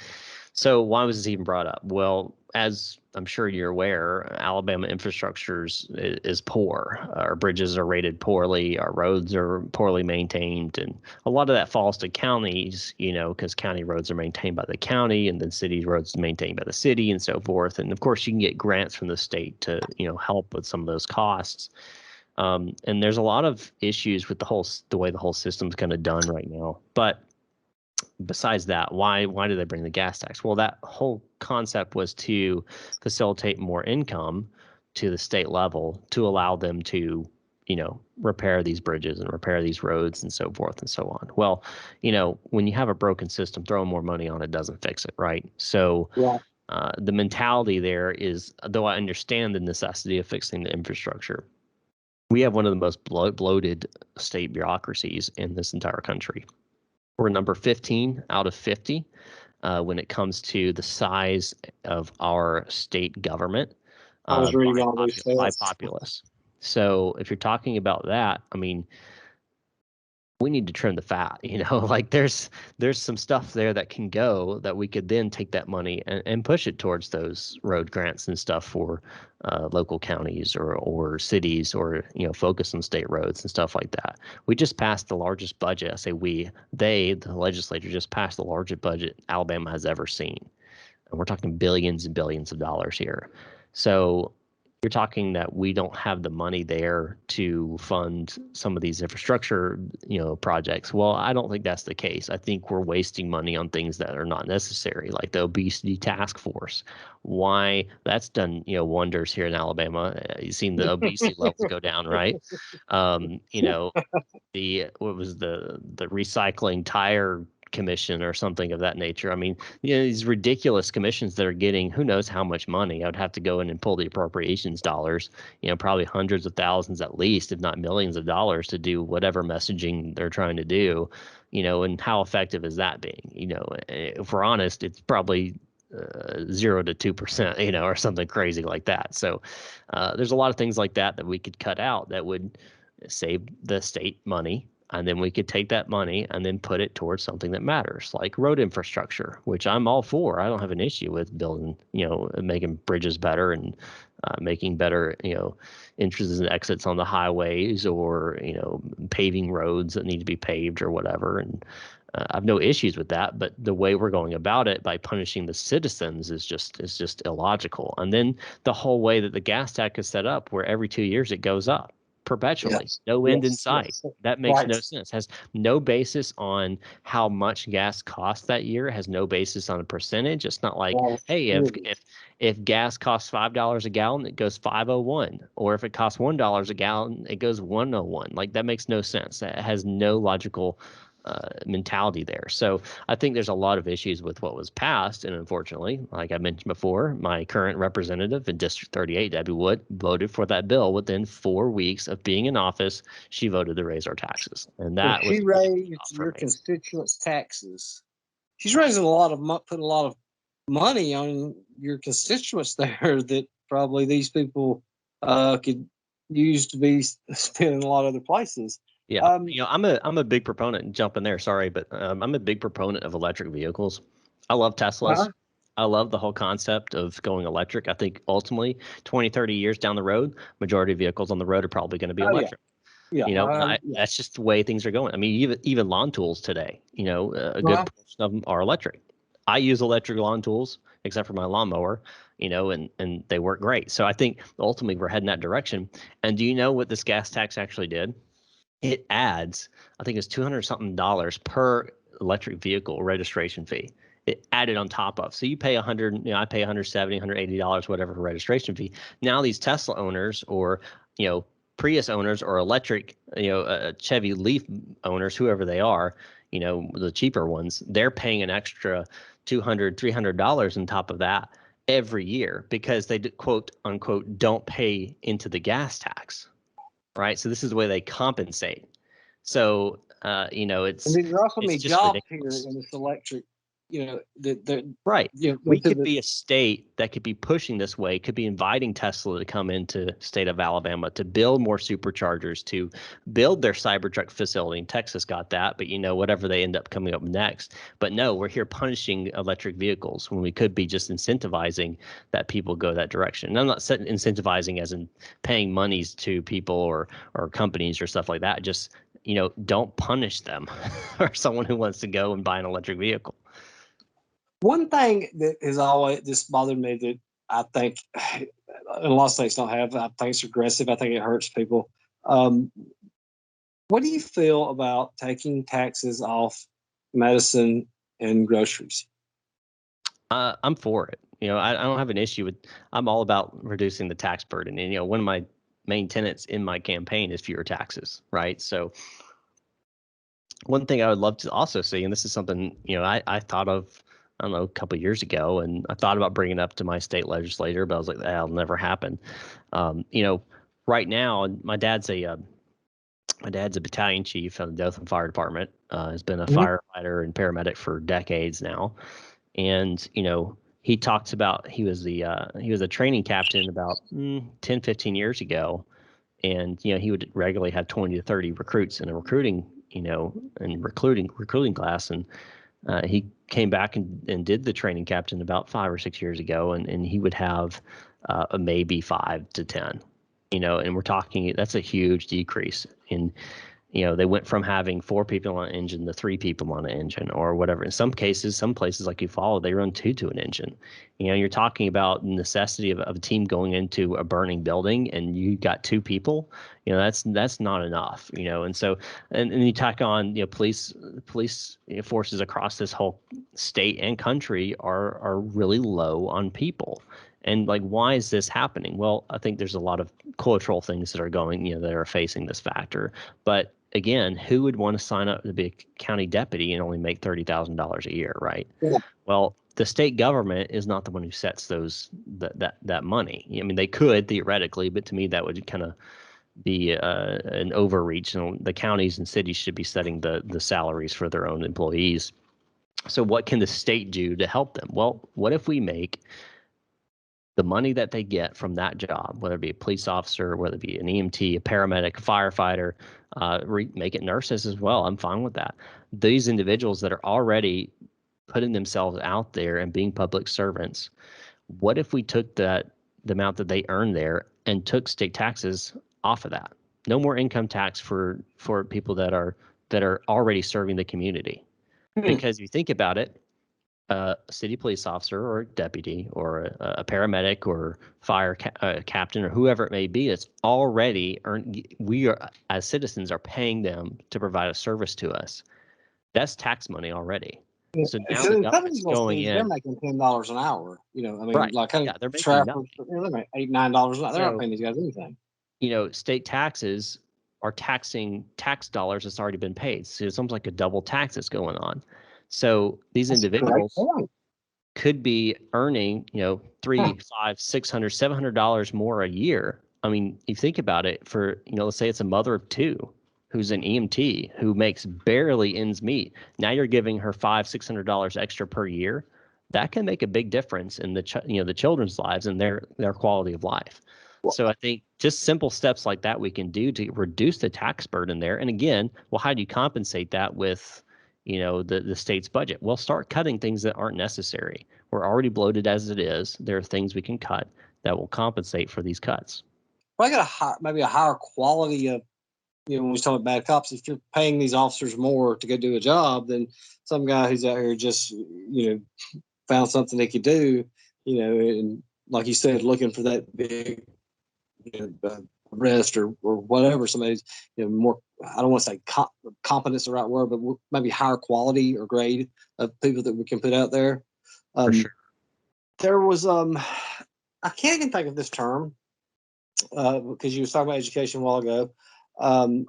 so why was this even brought up? Well, as I'm sure you're aware, Alabama infrastructure is poor. Our bridges are rated poorly. Our roads are poorly maintained. And a lot of that falls to counties, because county roads are maintained by the county and then city roads are maintained by the city and so forth. And of course, you can get grants from the state to, help with some of those costs. And there's a lot of issues with the way the whole system's kind of done right now. But besides that, why did they bring the gas tax? Well, that whole concept was to facilitate more income to the state level to allow them to, repair these bridges and repair these roads and so forth and so on. Well, when you have a broken system, throwing more money on it doesn't fix it, right? So Yeah. the mentality there is, though I understand the necessity of fixing the infrastructure, we have one of the most bloated state bureaucracies in this entire country. We're number 15 out of 50 when it comes to the size of our state government I was reading all these by stats. populace. So if you're talking about that, I mean, we need to trim the fat, like there's some stuff there that can go that we could then take that money and push it towards those road grants and stuff for local counties or cities, or, focus on state roads and stuff like that. We just passed the largest budget. I say the legislature just passed the largest budget Alabama has ever seen. And we're talking billions and billions of dollars here. So you're talking that we don't have the money there to fund some of these infrastructure, projects. Well, I don't think that's the case. I think we're wasting money on things that are not necessary, like the obesity task force. Why? That's done, wonders here in Alabama. You've seen the obesity levels go down, right? What was the recycling tire commission or something of that nature. I mean, these ridiculous commissions that are getting who knows how much money. I would have to go in and pull the appropriations dollars, probably hundreds of thousands at least, if not millions of dollars, to do whatever messaging they're trying to do, and how effective is that being? If we're honest, it's probably 0 to 2%, or something crazy like that. So there's a lot of things like that we could cut out that would save the state money, and then we could take that money and then put it towards something that matters, like road infrastructure, which I'm all for. I don't have an issue with building, making bridges better and making better, entrances and exits on the highways, or, paving roads that need to be paved or whatever. And I have no issues with that. But the way we're going about it by punishing the citizens is just illogical. And then the whole way that the gas tax is set up, where every 2 years it goes up perpetually, Yes. no end in Yes. sight. Yes. That makes Right. no sense. Has no basis on how much gas costs that year. Has no basis on a percentage. It's not like, Well, hey, if gas costs $5 a gallon, it goes 5.01, or if it costs $1 a gallon, it goes 1.01. Like, that makes no sense. That has no logical mentality there. So I think there's a lot of issues with what was passed, and unfortunately, like I mentioned before, my current representative in District 38, Debbie Wood, voted for that bill. Within 4 weeks of being in office, she voted to raise our taxes, and that was she raised your constituents' taxes. She's raising putting a lot of money on your constituents there that probably these people could use to be spent in a lot of other places. Yeah, I'm a big proponent, and jump in there, sorry, but I'm a big proponent of electric vehicles. I love Teslas. Uh-huh. I love the whole concept of going electric. I think ultimately 20, 30 years down the road, majority of vehicles on the road are probably going to be electric. Yeah. Yeah. That's just the way things are going. I mean, even lawn tools today, a good portion of them are electric. I use electric lawn tools, except for my lawnmower, and they work great. So I think ultimately we're heading that direction. And do you know what this gas tax actually did? It adds, I think it's $200 something per electric vehicle registration fee. It added on top of. So you pay 100, I pay 170, $180, whatever, for registration fee. Now these Tesla owners, or, Prius owners, or electric, Chevy Leaf owners, whoever they are, the cheaper ones, they're paying an extra $200, $300 on top of that every year, because they, quote unquote, don't pay into the gas tax. Right. So this is the way they compensate. So, it's, and then there also be just jobs ridiculous. here in this electric Right. You know, We to could the, be a state that could be pushing this way, could be inviting Tesla to come into state of Alabama to build more superchargers, to build their Cybertruck facility. And Texas got that, but whatever they end up coming up next. But no, we're here punishing electric vehicles when we could be just incentivizing that people go that direction. And I'm not incentivizing as in paying monies to people or companies or stuff like that. Just, don't punish them or someone who wants to go and buy an electric vehicle. one thing that has always just bothered me that I think a lot of states don't have, I think it's aggressive. I think it hurts people. What do you feel about taking taxes off medicine and groceries? I'm for it. I don't have an issue with. I'm all about reducing the tax burden, and one of my main tenets in my campaign is fewer taxes. Right. So one thing I would love to also see, and this is something I thought of, I don't know, a couple of years ago, and I thought about bringing it up to my state legislator, but I was like, that'll never happen. Right now, my dad's a battalion chief of the Dothan Fire Department. Has been a firefighter and paramedic for decades now, and he talks about he was a training captain about 10, 15 years ago, and he would regularly have 20 to 30 recruits in a recruiting class, and he came back and did the training captain about 5 or 6 years ago, and he would have maybe 5 to 10, and we're talking, that's a huge decrease in. They went from having 4 people on an engine to 3 people on an engine or whatever. In some cases, some places like you follow, they run two to an engine. You're talking about the necessity of a team going into a burning building and you got 2 people. That's not enough. And so, and you tack on, police forces across this whole state and country are really low on people. And like, why is this happening? Well, I think there's a lot of cultural things that are going, that are facing this factor. But again, who would want to sign up to be a county deputy and only make $30,000 a year, right? Yeah. Well, the state government is not the one who sets that money. I mean, they could theoretically, but to me, that would kind of be an overreach. The counties and cities should be setting the salaries for their own employees. So what can the state do to help them? Well, what if we make the money that they get from that job, whether it be a police officer, whether it be an EMT, a paramedic, a firefighter, make it nurses as well. I'm fine with that. These individuals that are already putting themselves out there and being public servants, what if we took the amount that they earn there and took state taxes off of that? No more income tax for people that are already serving the community. Because if you think about it, a city police officer or a deputy or a paramedic or fire captain or whoever it may be that's already earned, we are as citizens are paying them to provide a service to us. That's tax money already. So now the government's going in. They're making $10 an hour. I mean, right? like Yeah, they're making traffic, nothing. they're making $8, $9 an hour. They're not paying these guys anything. State taxes are taxing tax dollars that's already been paid. So it's almost like a double tax that's going on. So these individuals could be earning, $300, $500, $600, $700 more a year. I mean, you think about it for, let's say it's a mother of 2 who's an EMT who makes barely ends meet. Now you're giving her $500, $600 extra per year. That can make a big difference in the children's lives and their quality of life. So I think just simple steps like that we can do to reduce the tax burden there. And again, well, how do you compensate that with, the state's budget? Well, start cutting things that aren't necessary. We're already bloated as it is. There are things we can cut that will compensate for these cuts. Well, I got maybe a higher quality of, when we talk about bad cops, if you're paying these officers more to go do a job than some guy who's out here just, found something they could do, and like you said, looking for that big arrest or whatever. Somebody's, more, I don't want to say competence the right word, but maybe higher quality or grade of people that we can put out there. For sure. There was, I can't even think of this term because you were talking about education a while ago. And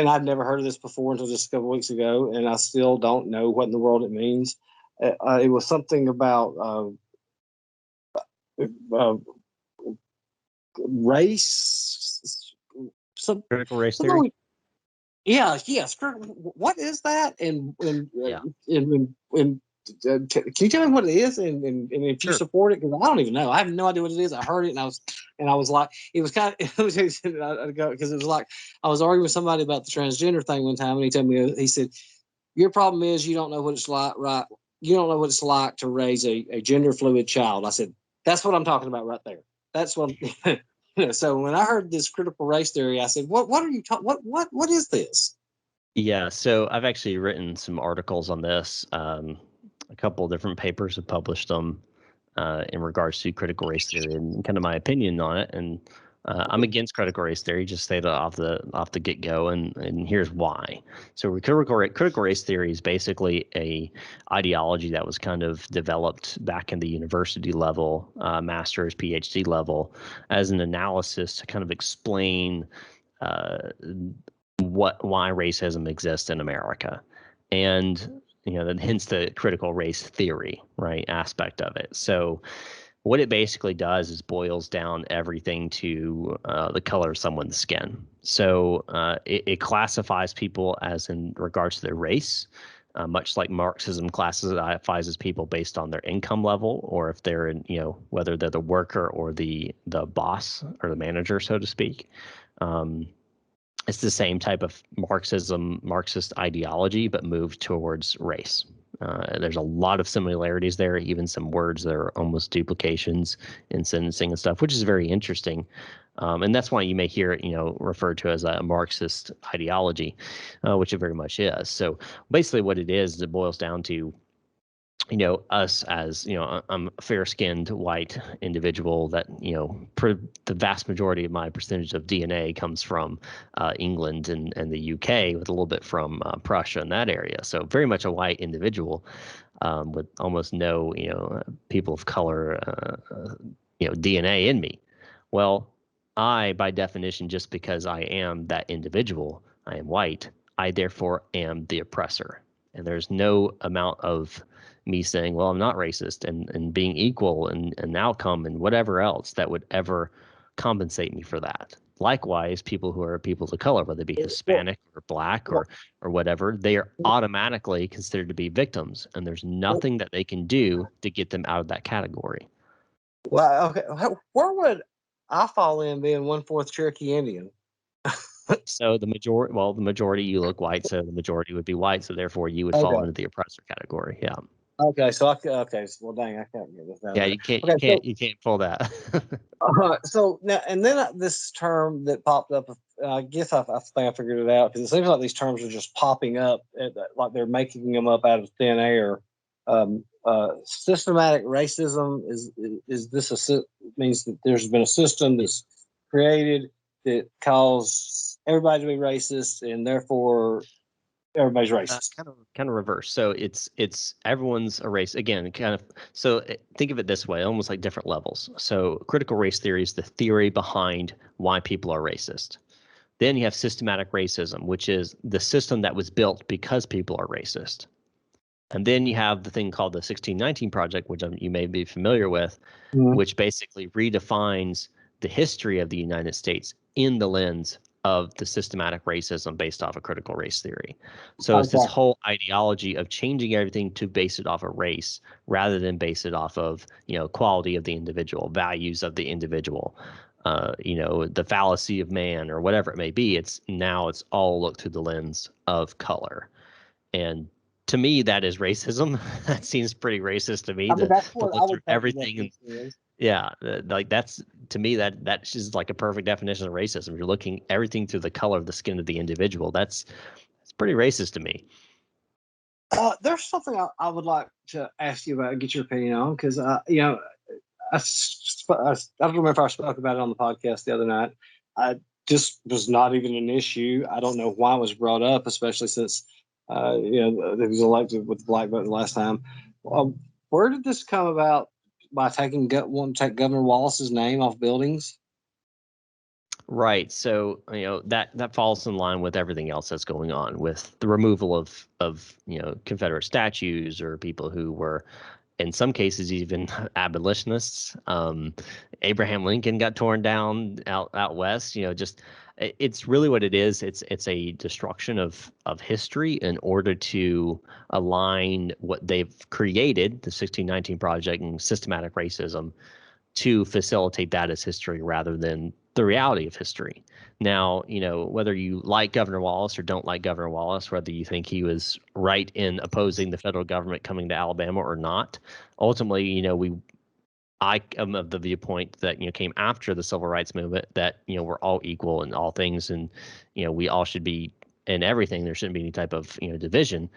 I'd never heard of this before until just a couple of weeks ago, and I still don't know what in the world it means. It was something about race, critical race theory. Yeah, yes. What is that? And can you tell me what it is, and if you Sure. support it? Because I don't even know. I have no idea what it is. I heard it, and I was like, it was kind of because it was like I was arguing with somebody about the transgender thing one time, and he told me, he said, your problem is you don't know what it's like, right? You don't know what it's like to raise a gender fluid child. I said, that's what I'm talking about right there. That's what. So when I heard this critical race theory, I said, what are you talking? What is this? Yeah, so I've actually written some articles on this. A couple of different papers have published them in regards to critical race theory and kind of my opinion on it. And I'm against critical race theory, just say that off the get go, and here's why. So critical race theory is basically a ideology that was kind of developed back in the university level, master's, PhD level, as an analysis to kind of explain uh, why racism exists in America, and then hence the critical race theory, right, aspect of it. So what it basically does is boils down everything to the color of someone's skin. So it classifies people as in regards to their race, much like Marxism classifies people based on their income level, or if they're in, whether they're the worker or the boss or the manager, so to speak. It's the same type of Marxist ideology, but moved towards race. There's a lot of similarities there, even some words that are almost duplications in sentencing and stuff, which is very interesting. And that's why you may hear it, referred to as a Marxist ideology, which it very much is. So basically what it is, it boils down to us as, I'm a fair-skinned white individual that, the vast majority of my percentage of DNA comes from England and the UK, with a little bit from Prussia and that area. So very much a white individual with almost no, people of color, DNA in me. Well, I, by definition, just because I am that individual, I am white, I therefore am the oppressor. And there's no amount of me saying, well, I'm not racist and being equal and an outcome and whatever else that would ever compensate me for that. Likewise, people who are peoples of color, whether they be Well, Hispanic or black well, or whatever, they are automatically considered to be victims, and there's nothing that they can do to get them out of that category. well, okay. Where would I fall in being 1/4 Cherokee Indian? So the majority, you look white, so the majority would be white, so therefore you would fall Okay. into the oppressor category. Yeah. Okay. Okay. So, well, dang, I can't get this out Yeah, of there. you Okay. So, you can't pull that. so now and then this term that popped up, I guess I think I figured it out because it seems like these terms are just popping up, like they're making them up out of thin air. Systematic racism is this means that there's been a system that's created that caused everybody to be racist, and therefore everybody's racist. Kind of reverse. So it's everyone's a race again. Kind of so think of it this way, almost like different levels. So critical race theory is the theory behind why people are racist. Then you have systematic racism, which is the system that was built because people are racist. And then you have the thing called the 1619 Project, which you may be familiar with, Mhm. which basically redefines the history of the United States in the lens of the systematic racism based off of critical race theory. So it's this Okay. whole ideology of changing everything to base it off of race rather than base it off of, quality of the individual, values of the individual, the fallacy of man or whatever it may be. It's all looked through the lens of color. And to me, that is racism. That seems pretty racist to me I mean, that's to what I look through would take the everything. And definition is. yeah, like that's to me that's just like a perfect definition of racism. You're looking everything through the color of the skin of the individual. That's pretty racist to me. There's something I would like to ask you about and get your opinion on because I don't remember if I spoke about it on the podcast the other night. I just was not even an issue. I don't know why it was brought up, especially since it was elected with the black vote the last time. Where did this come about by wanting to take Governor Wallace's name off buildings? Right. So, that falls in line with everything else that's going on with the removal of Confederate statues or people who were, in some cases even abolitionists. Abraham Lincoln got torn down out west. Just it's really what it is. It's a destruction of history in order to align what they've created, the 1619 Project and systematic racism, to facilitate that as history rather than the reality of history. Now, whether you like Governor Wallace or don't like Governor Wallace, whether you think he was right in opposing the federal government coming to Alabama or not, ultimately, I am of the viewpoint that came after the civil rights movement that we're all equal in all things, and we all should be in everything. There shouldn't be any type of division,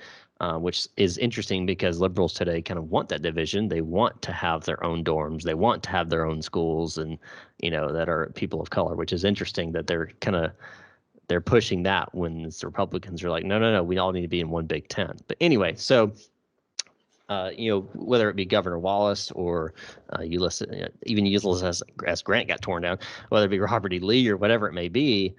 which is interesting because liberals today kind of want that division. They want to have their own dorms, they want to have their own schools, and that are people of color. Which is interesting that they're pushing that when the Republicans are like, no, no, no, we all need to be in one big tent. But anyway, so. Whether it be Governor Wallace or even Ulysses S. Grant got torn down, whether it be Robert E. Lee or whatever it may be,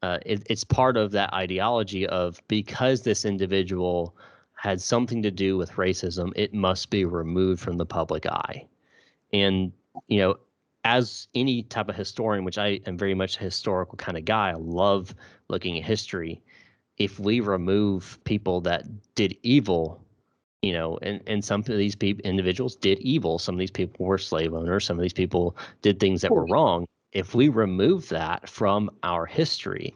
it's part of that ideology of because this individual had something to do with racism, it must be removed from the public eye. And, as any type of historian, which I am very much a historical kind of guy, I love looking at history. If we remove people that did evil, and some of these individuals did evil. Some of these people were slave owners. Some of these people did things that were wrong. If we remove that from our history,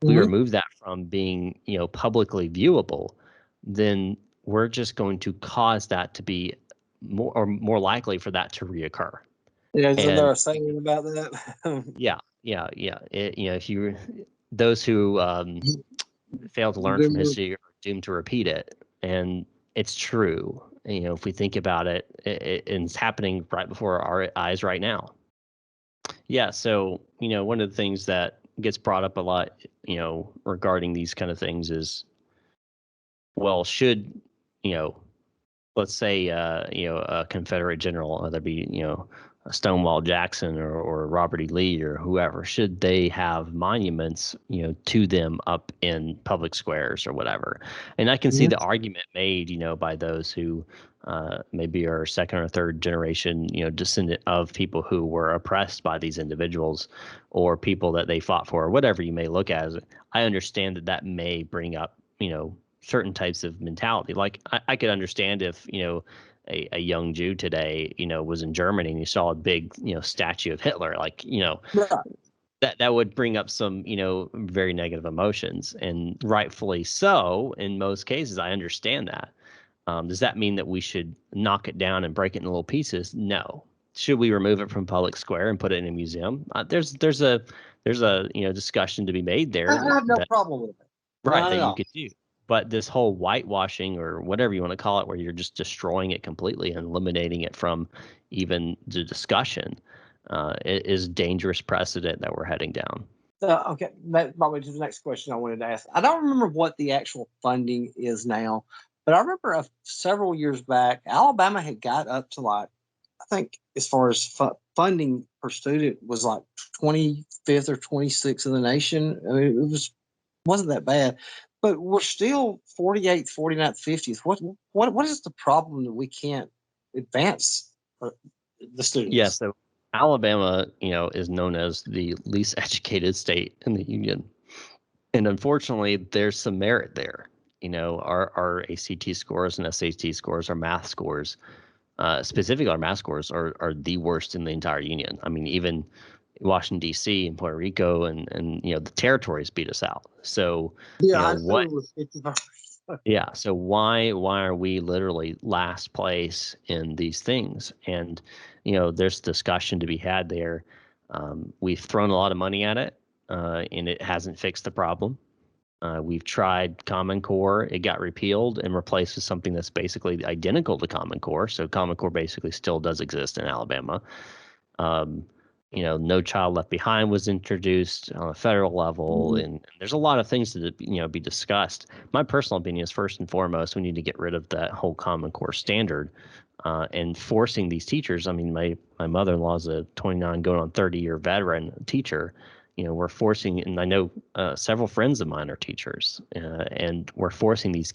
we remove that from being, publicly viewable, then we're just going to cause that to be more likely for that to reoccur. Yeah, isn't there a saying about that? Yeah. If those who fail to learn from history are doomed to repeat it. And it's true. If we think about it, it's happening right before our eyes right now. Yeah. So, one of the things that gets brought up a lot, regarding these kind of things is, well, should, let's say, a Confederate general, whether it be, Stonewall Jackson or Robert E. Lee or whoever, should they have monuments, to them up in public squares or whatever? And I can see the argument made, by those who maybe are second or third generation, descendant of people who were oppressed by these individuals or people that they fought for, or whatever you may look at it. I understand that may bring up, certain types of mentality. Like I could understand if, a young Jew today, was in Germany and you saw a big, statue of Hitler, like, that would bring up some, very negative emotions, and rightfully so. In most cases, I understand that. Does that mean that we should knock it down and break it in little pieces? No. Should we remove it from public square and put it in a museum? There's a discussion to be made there. I have no problem with it. Right, that you could do. But this whole whitewashing or whatever you want to call it, where you're just destroying it completely and eliminating it from even the discussion, is dangerous precedent that we're heading down. Okay, that brought me to the next question I wanted to ask. I don't remember what the actual funding is now, but I remember several years back, Alabama had got up to I think as far as funding per student was like 25th or 26th in the nation. I mean, wasn't that bad, but we're still 48th, 49th, 50th. What is the problem that we can't advance the students? Yeah, so Alabama, is known as the least educated state in the union. And unfortunately, there's some merit there. Our ACT scores and SAT scores, our math scores, specifically our math scores are the worst in the entire union. I mean, even Washington, D.C. and Puerto Rico and the territories beat us out. So, what? Yeah. So why are we literally last place in these things? And, there's discussion to be had there. We've thrown a lot of money at it, and it hasn't fixed the problem. We've tried Common Core. It got repealed and replaced with something that's basically identical to Common Core. So Common Core basically still does exist in Alabama. No Child Left Behind was introduced on a federal level, and there's a lot of things to be discussed. My personal opinion is, first and foremost, we need to get rid of that whole Common Core standard, and forcing these teachers. I mean, my mother-in-law is a 29 going on 30-year veteran teacher. we're forcing, and I know several friends of mine are teachers, and we're forcing these.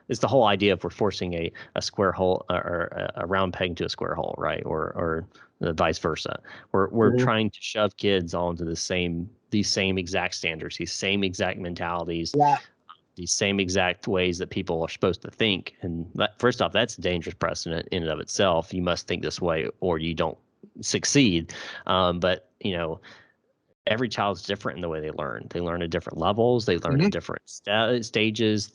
It's the whole idea of we're forcing a square hole or a round peg into a square hole, right? Or vice versa. We're Mhm. trying to shove kids all into these same exact standards, these same exact mentalities, Right. these same exact ways that people are supposed to think. And first off, that's a dangerous precedent in and of itself. You must think this way or you don't succeed. But every child's different in the way they learn. They learn at different levels. They learn at Mhm. different stages.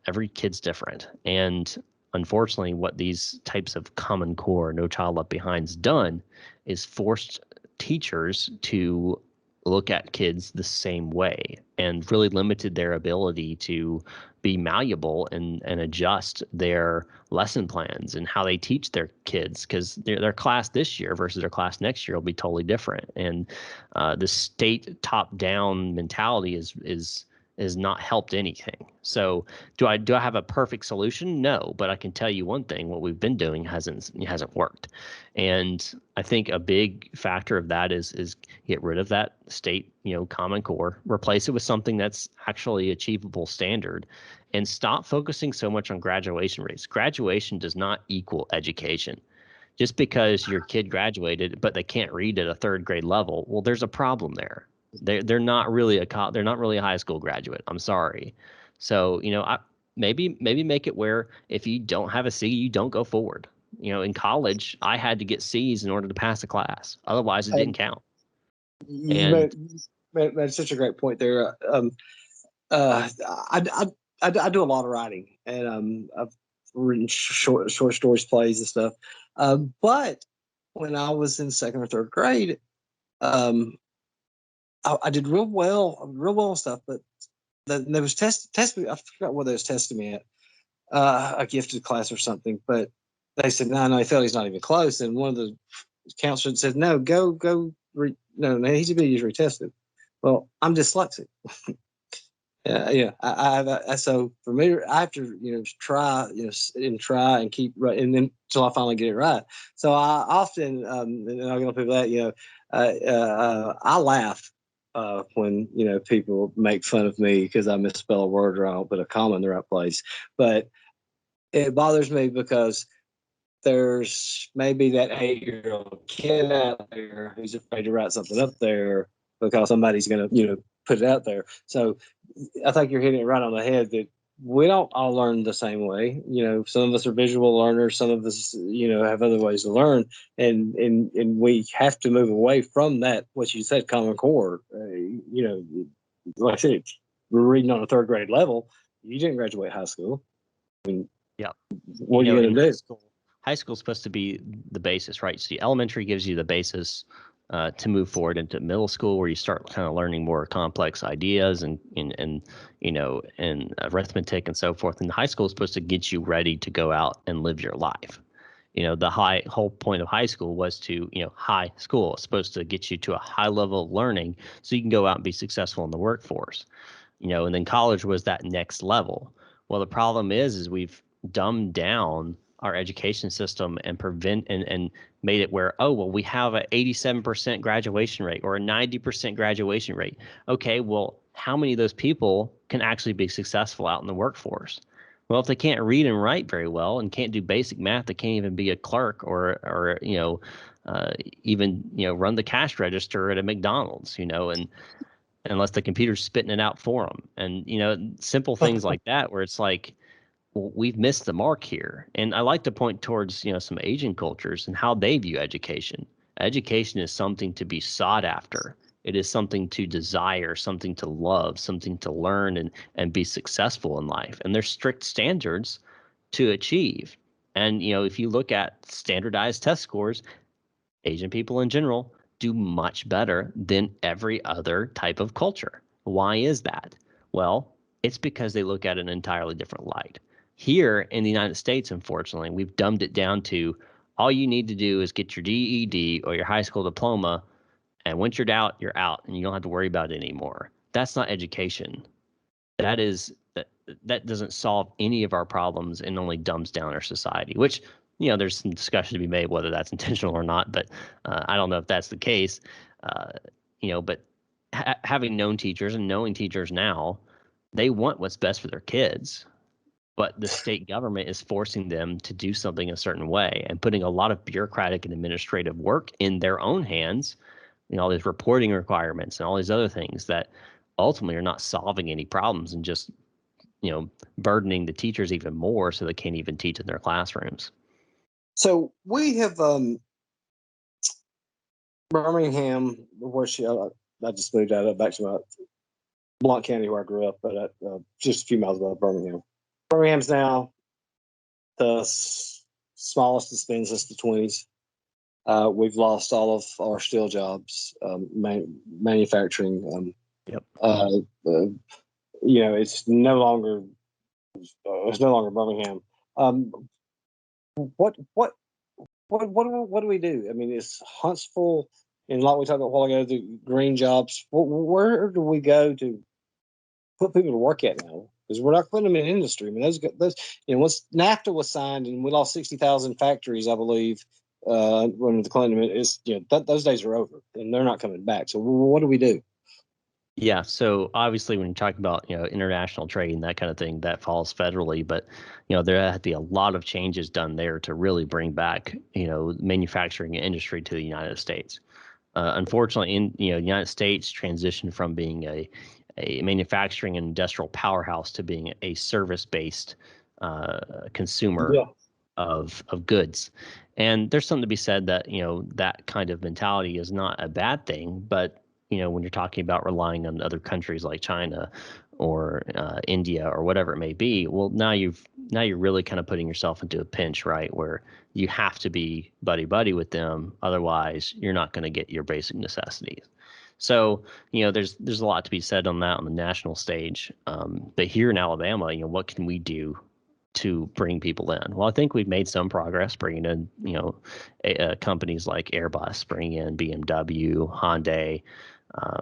Every kid's different. And unfortunately, what these types of Common Core, No Child Left Behind's done is forced teachers to look at kids the same way and really limited their ability to be malleable and adjust their lesson plans and how they teach their kids, because their class this year versus their class next year will be totally different. And the state top down mentality is not helped anything. So do I have a perfect solution? No, but I can tell you one thing: what we've been doing hasn't worked. And I think a big factor of that is get rid of that state, Common Core, replace it with something that's actually achievable standard, and stop focusing so much on graduation rates. Graduation does not equal education. Just because your kid graduated but they can't read at a third grade level, well, there's a problem there. They're not really they're not really a high school graduate. I'm sorry. So maybe make it where if you don't have a C, you don't go forward. In college, I had to get C's in order to pass a class. Otherwise, it didn't And count. you And made such a great point there. Uh, I, I, I do a lot of writing, and I've written short stories, plays, and stuff. But when I was in second or third grade, um, I did real well and stuff. But there was test me. I forgot what they was testing me at, a gifted class or something. But they said no, he felt he's not even close. And one of the counselors said no, no, he should be retested. Well, I'm dyslexic. Yeah. So for me, I have to, try, and try and keep right, and then until I finally get it right. So I often, and I'll get people that, I laugh when people make fun of me because I misspell a word or I don't put a comma in the right place. But it bothers me because there's maybe that 8-year-old kid out there who's afraid to write something up there because somebody's going to, put it out there. So I think you're hitting it right on the head that we don't all learn the same way. Some of us are visual learners, some of us, have other ways to learn, and we have to move away from that. What you said, Common Core. Like I said, we're reading on a third grade level. You didn't graduate high school. yeah, What are you in going to do? high school is supposed to be the basis, right? So elementary gives you the basis to move forward into middle school, where you start kind of learning more complex ideas and arithmetic and so forth. And high school is supposed to get you ready to go out and live your life. The whole point of high school was to, high school is supposed to get you to a high level of learning so you can go out and be successful in the workforce. And then college was that next level. Well, the problem is we've dumbed down our education system and and made it where, oh, well, we have an 87% graduation rate or a 90% graduation rate. Okay, well, how many of those people can actually be successful out in the workforce? Well, if they can't read and write very well and can't do basic math, they can't even be a clerk or even run the cash register at a McDonald's, and unless the computer's spitting it out for them. And, simple things like that, where it's like, well, we've missed the mark here. And I like to point towards, some Asian cultures and how they view education. Education is something to be sought after. It is something to desire, something to love, something to learn and be successful in life. And there's strict standards to achieve. And, if you look at standardized test scores, Asian people in general do much better than every other type of culture. Why is that? Well, it's because they look at an entirely different light. Here in the United States, unfortunately, we've dumbed it down to all you need to do is get your GED or your high school diploma, and once you're out, and you don't have to worry about it anymore. That's not education. That doesn't solve any of our problems and only dumbs down our society, which there's some discussion to be made whether that's intentional or not, but I don't know if that's the case. But having known teachers and knowing teachers now, they want what's best for their kids, but the state government is forcing them to do something a certain way and putting a lot of bureaucratic and administrative work in their own hands, all these reporting requirements and all these other things that ultimately are not solving any problems and just, burdening the teachers even more so they can't even teach in their classrooms. So we have Birmingham, I just moved out back to my Blount County where I grew up, but just a few miles above Birmingham. Birmingham's now the smallest it's been since the 20s. We've lost all of our steel jobs, manufacturing. Yep. It's no longer Birmingham. What do we do? I mean, it's Huntsville, and like we talked about a while ago, the green jobs. Where do we go to put people to work at now? Because we're not putting them in industry. I mean, those once NAFTA was signed and we lost 60,000 factories, I believe, when the Clinton is, those days are over and they're not coming back. So what do we do? Yeah, so obviously when you talk about, international trade and that kind of thing, that falls federally, but there had to be a lot of changes done there to really bring back, manufacturing industry to the United States. Unfortunately, in the United States transitioned from being a manufacturing and industrial powerhouse to being a service-based consumer Yeah. of goods. And there's something to be said that, that kind of mentality is not a bad thing, but when you're talking about relying on other countries like China or India or whatever it may be, well, now you're really kind of putting yourself into a pinch, right? Where you have to be buddy buddy with them, otherwise you're not going to get your basic necessities. So there's a lot to be said on that on the national stage. But here in Alabama, what can we do to bring people in? Well, I think we've made some progress bringing in, companies like Airbus, bringing in BMW, Hyundai,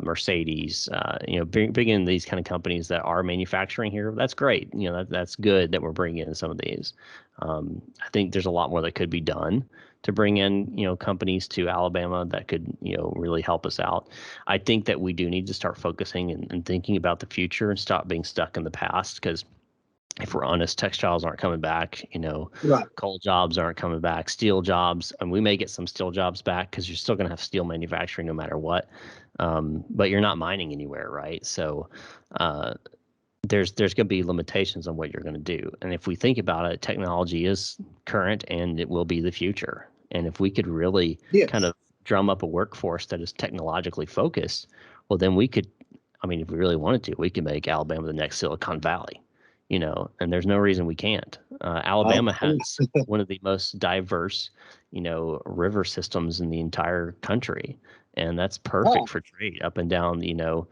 Mercedes, bringing in these kind of companies that are manufacturing here. That's great. That's good that we're bringing in some of these. I think there's a lot more that could be done to bring in, companies to Alabama that could, really help us out. I think that we do need to start focusing and thinking about the future and stop being stuck in the past, because if we're honest, textiles aren't coming back, Right. coal jobs aren't coming back, steel jobs, and we may get some steel jobs back because you're still going to have steel manufacturing no matter what. But you're not mining anywhere, right? So there's going to be limitations on what you're going to do. And if we think about it, technology is current and it will be the future. And if we could really kind of drum up a workforce that is technologically focused, well, then we could, if we really wanted to, we could make Alabama the next Silicon Valley. And there's no reason we can't. Alabama has one of the most diverse, river systems in the entire country, and that's perfect for trade up and down, the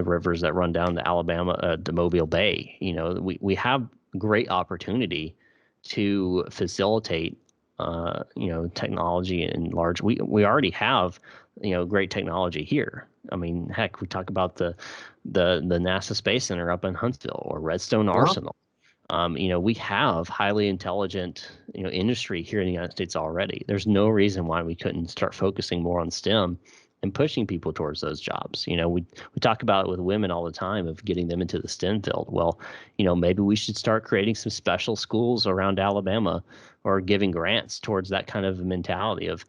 rivers that run down to Alabama, the Mobile Bay. We have great opportunity to facilitate, technology in large. We already have, great technology here. Heck, we talk about the NASA Space Center up in Huntsville or Redstone Arsenal. We have highly intelligent, industry here in the United States already. There's no reason why we couldn't start focusing more on STEM and pushing people towards those jobs. We talk about it with women all the time of getting them into the STEM field. Well, maybe we should start creating some special schools around Alabama or giving grants towards that kind of mentality of,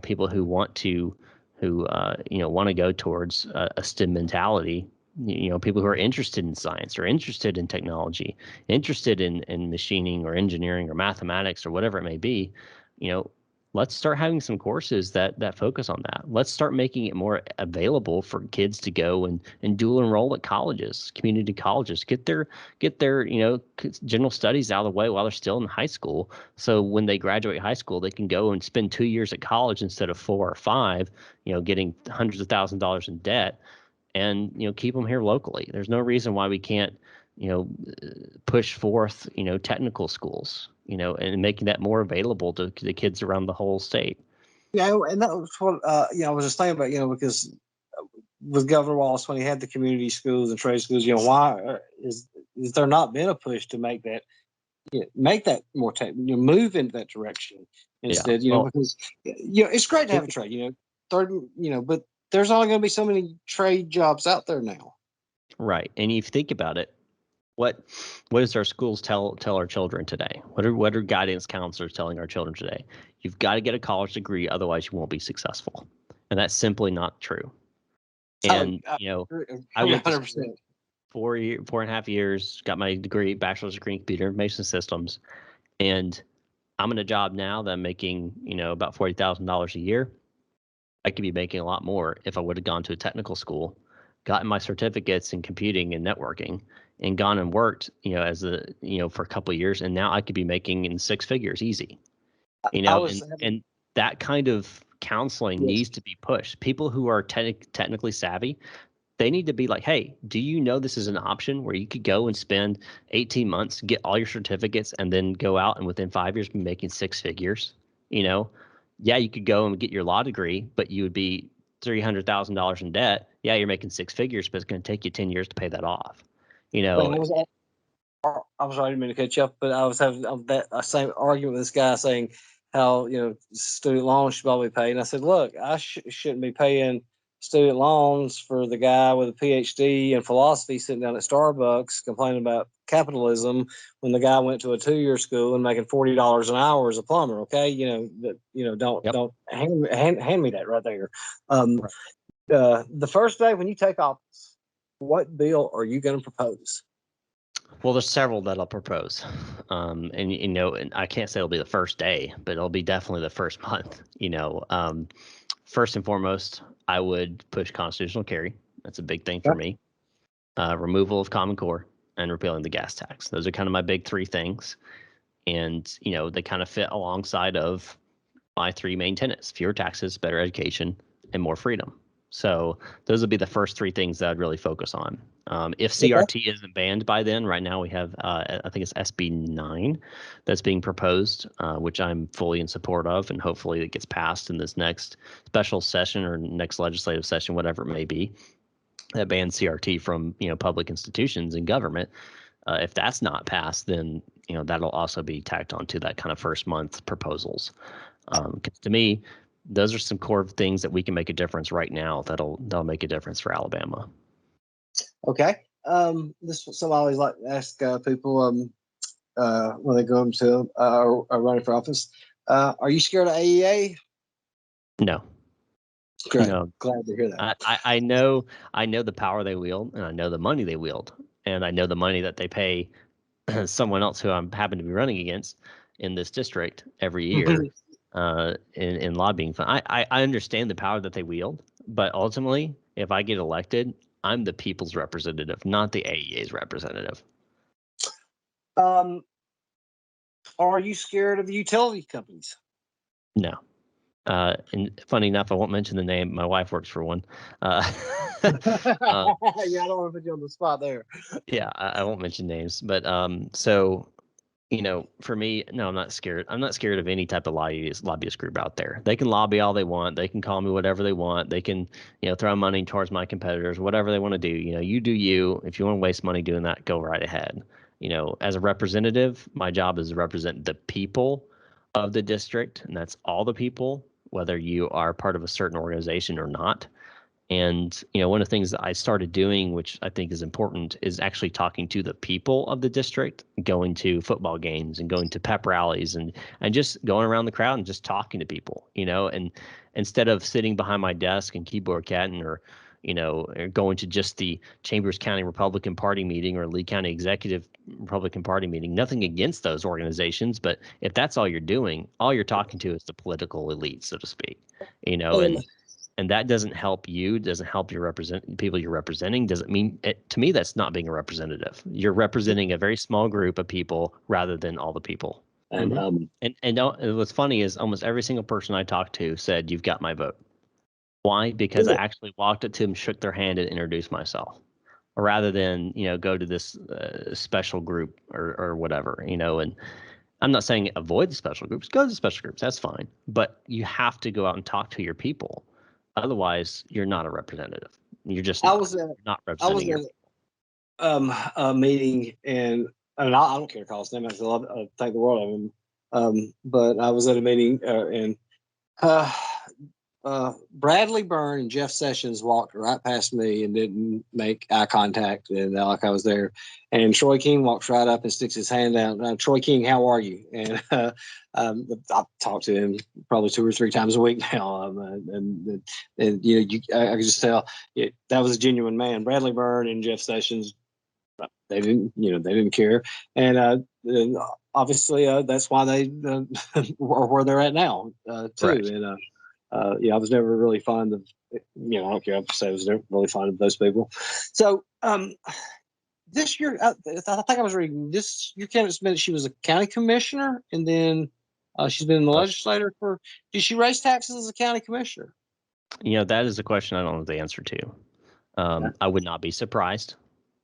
people who want to go towards a STEM mentality. People who are interested in science or interested in technology, interested in machining or engineering or mathematics or whatever it may be. Let's start having some courses that focus on that. Let's start making it more available for kids to go and dual enroll at colleges, community colleges, get their general studies out of the way while they're still in high school. So when they graduate high school, they can go and spend 2 years at college instead of 4 or 5, getting hundreds of thousands of dollars in debt, and keep them here locally. There's no reason why we can't push forth technical schools, and making that more available to the kids around the whole state. Yeah, and that was what I was just thinking about, because with Governor Wallace when he had the community schools and trade schools, why is there not been a push to make that more move in that direction instead? Because it's great to have a trade, but there's only going to be so many trade jobs out there now. Right. And if you think about it, what does our schools tell our children today? What are guidance counselors telling our children today? You've got to get a college degree, otherwise you won't be successful. And that's simply not true. And I I agree went to 100%. 4.5 years, got my degree, bachelor's degree in computer information systems, and I'm in a job now that I'm making, about $40,000 a year. I could be making a lot more if I would have gone to a technical school, gotten my certificates in computing and networking, and gone and worked, for a couple of years, and now I could be making in six figures easy. I was And that kind of counseling yes. needs to be pushed. People who are technically savvy, they need to be like, hey, do you know this is an option where you could go and spend 18 months, get all your certificates, and then go out and within 5 years be making six figures? Yeah, you could go and get your law degree, but you would be $300,000 in debt. Yeah, you're making six figures, but it's going to take you 10 years to pay that off. But I was ready to catch up, but I was having that same argument with this guy saying how student loans should probably pay, and I said, look, I shouldn't be paying student loans for the guy with a PhD in philosophy sitting down at Starbucks complaining about capitalism when the guy went to a 2-year school and making $40 an hour as a plumber. Okay, don't hand me that right there. Right. The first day when you take office, what bill are you going to propose? Well, there's several that I'll propose, and I can't say it'll be the first day, but it'll be definitely the first month. First and foremost, I would push constitutional carry. That's a big thing for me. Removal of Common Core and repealing the gas tax. Those are kind of my big three things, and they kind of fit alongside of my three main tenets: fewer taxes, better education, and more freedom. So those would be the first three things that I'd really focus on. If CRT isn't banned by then, right now we have, I think it's SB 9 that's being proposed, which I'm fully in support of, and hopefully it gets passed in this next special session or next legislative session, whatever it may be, that bans CRT from public institutions and government. If that's not passed, then that'll also be tacked onto that kind of first month proposals. Because to me, those are some core things that we can make a difference right now that'll make a difference for Alabama. Okay. This is something I always like to ask people when they go into running for office. Are you scared of AEA? No. Great. Glad to hear that. I know the power they wield, and I know the money they wield, and I know the money that they pay someone else who I'm happen to be running against in this district every year in lobbying fund. I understand the power that they wield, but ultimately, if I get elected, I'm the people's representative, not the AEA's representative. Are you scared of the utility companies? No. And funny enough, I won't mention the name. My wife works for one. Yeah, I don't want to put you on the spot there. Yeah, I won't mention names, but so for me, no, I'm not scared. I'm not scared of any type of lobbyist group out there. They can lobby all they want. They can call me whatever they want. They can, throw money towards my competitors, whatever they want to do. You do you. If you want to waste money doing that, go right ahead. As a representative, my job is to represent the people of the district, and that's all the people, whether you are part of a certain organization or not. And one of the things that I started doing, which I think is important, is actually talking to the people of the district, going to football games and going to pep rallies and just going around the crowd and just talking to people, and instead of sitting behind my desk and keyboard catting or going to just the Chambers County Republican Party meeting or Lee County Executive Republican Party meeting. Nothing against those organizations, but if that's all you're doing, all you're talking to is the political elite, so to speak, and that doesn't help you, doesn't help your people you're representing, doesn't mean it, to me, that's not being a representative. You're representing a very small group of people rather than all the people. And what's funny is almost every single person I talked to said, "You've got my vote." Why? Because I actually walked up to them, shook their hand, and introduced myself, rather than go to this special group or whatever. And I'm not saying avoid the special groups. Go to the special groups. That's fine. But you have to go out and talk to your people. Otherwise, you're not a representative. You're just not, not representing your people. A meeting, and I don't care to call his name. I think the world of him. But I was at a meeting, and Bradley Byrne and Jeff Sessions walked right past me and didn't make eye contact, and like I was there. And Troy King walks right up and sticks his hand out. Troy King, how are you? And I've talked to him probably 2 or 3 times a week now, and I could just tell that was a genuine man. Bradley Byrne and Jeff Sessions, they didn't care, and obviously that's why they are where they're at now too. Right. And I was never really fond of, I don't care. I say I was never really fond of those people. So this year, I think I was reading this. Your candidate admitted she was a county commissioner, and then she's been in the legislature for. Did she raise taxes as a county commissioner? That is a question I don't know the answer to. I would not be surprised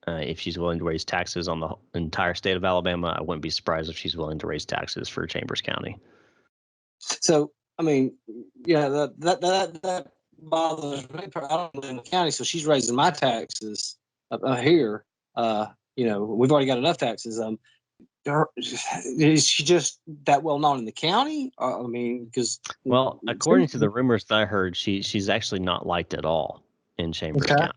if she's willing to raise taxes on the entire state of Alabama. I wouldn't be surprised if she's willing to raise taxes for Chambers County. So, I mean, that bothers me. I don't live in the county, so she's raising my taxes here. We've already got enough taxes. Is she just that well known in the county? I mean, because according to the rumors that I heard, she's actually not liked at all in Chambers County,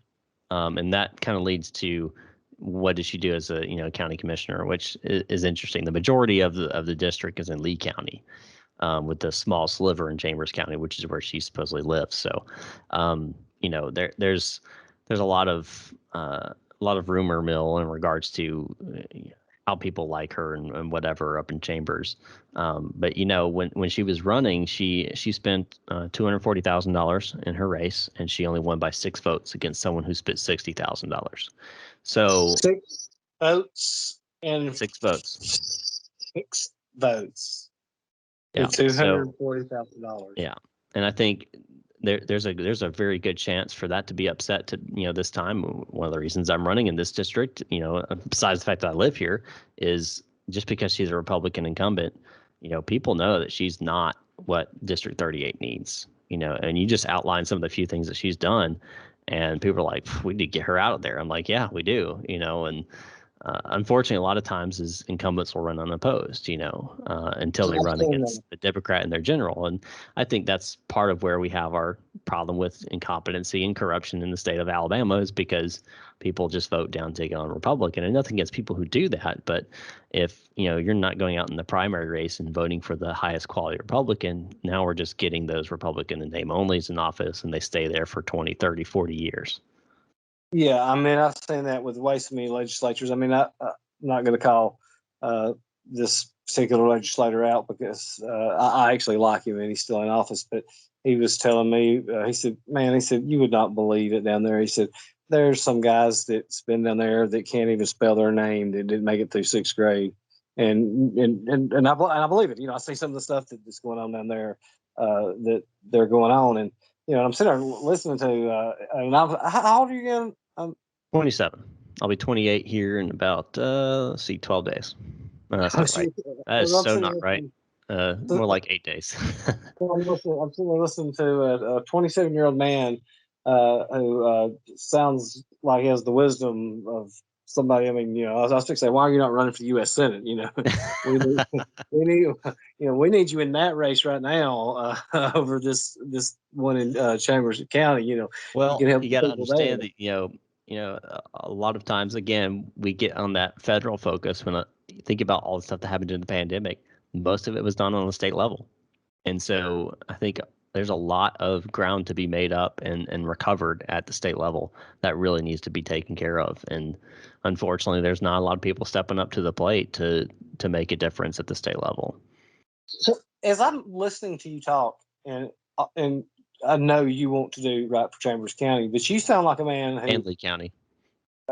and that kind of leads to what does she do as a county commissioner, which is interesting. The majority of the district is in Lee County, with the small sliver in Chambers County, which is where she supposedly lives. So, there's a lot of rumor mill in regards to how people like her and whatever up in Chambers. But when she was running, she spent $240,000 in her race, and she only won by 6 votes against someone who spent $60,000. So 6 votes and 6 votes. 6 votes. Yeah, $240,000. Yeah, and I think there's a very good chance for that to be upset to this time. One of the reasons I'm running in this district, besides the fact that I live here, is just because she's a Republican incumbent. People know that she's not what District 38 needs. And you just outline some of the few things that she's done, and people are like, we need to get her out of there. I'm like, yeah, we do. And unfortunately, a lot of times is incumbents will run unopposed, until they run against the Democrat and their general. And I think that's part of where we have our problem with incompetency and corruption in the state of Alabama, is because people just vote down, take it on Republican. And nothing against people who do that. But if, you're not going out in the primary race and voting for the highest quality Republican, now we're just getting those Republican and name onlys in office, and they stay there for 20, 30, 40 years. Yeah, I mean, I've seen that with way so many legislatures. I mean, I'm not going to call this particular legislator out because I actually like him and he's still in office. But he was telling me, he said, you would not believe it down there. He said, there's some guys that's been down there that can't even spell their name, that didn't make it through 6th grade. And I believe it. I see some of the stuff that's going on down there that they're going on. And, I'm sitting there listening to, and how old are you again? 27. I'll be 28 here in about 12 days. No, that's not right. That is so not right. More like 8 days. I'm sitting there listening to a 27-year-old man who sounds like he has the wisdom of somebody. I mean, I was to say, why are you not running for the U.S. Senate? We need you in that race right now over this one in Chambers County. Well, you got to understand that a lot of times, again, we get on that federal focus. When I think about all the stuff that happened in the pandemic, most of it was done on the state level. And so I think there's a lot of ground to be made up and recovered at the state level that really needs to be taken care of. And unfortunately, there's not a lot of people stepping up to the plate to make a difference at the state level. So as I'm listening to you talk, and I know you want to do right for Chambers County, but you sound like a man who, and Lee County.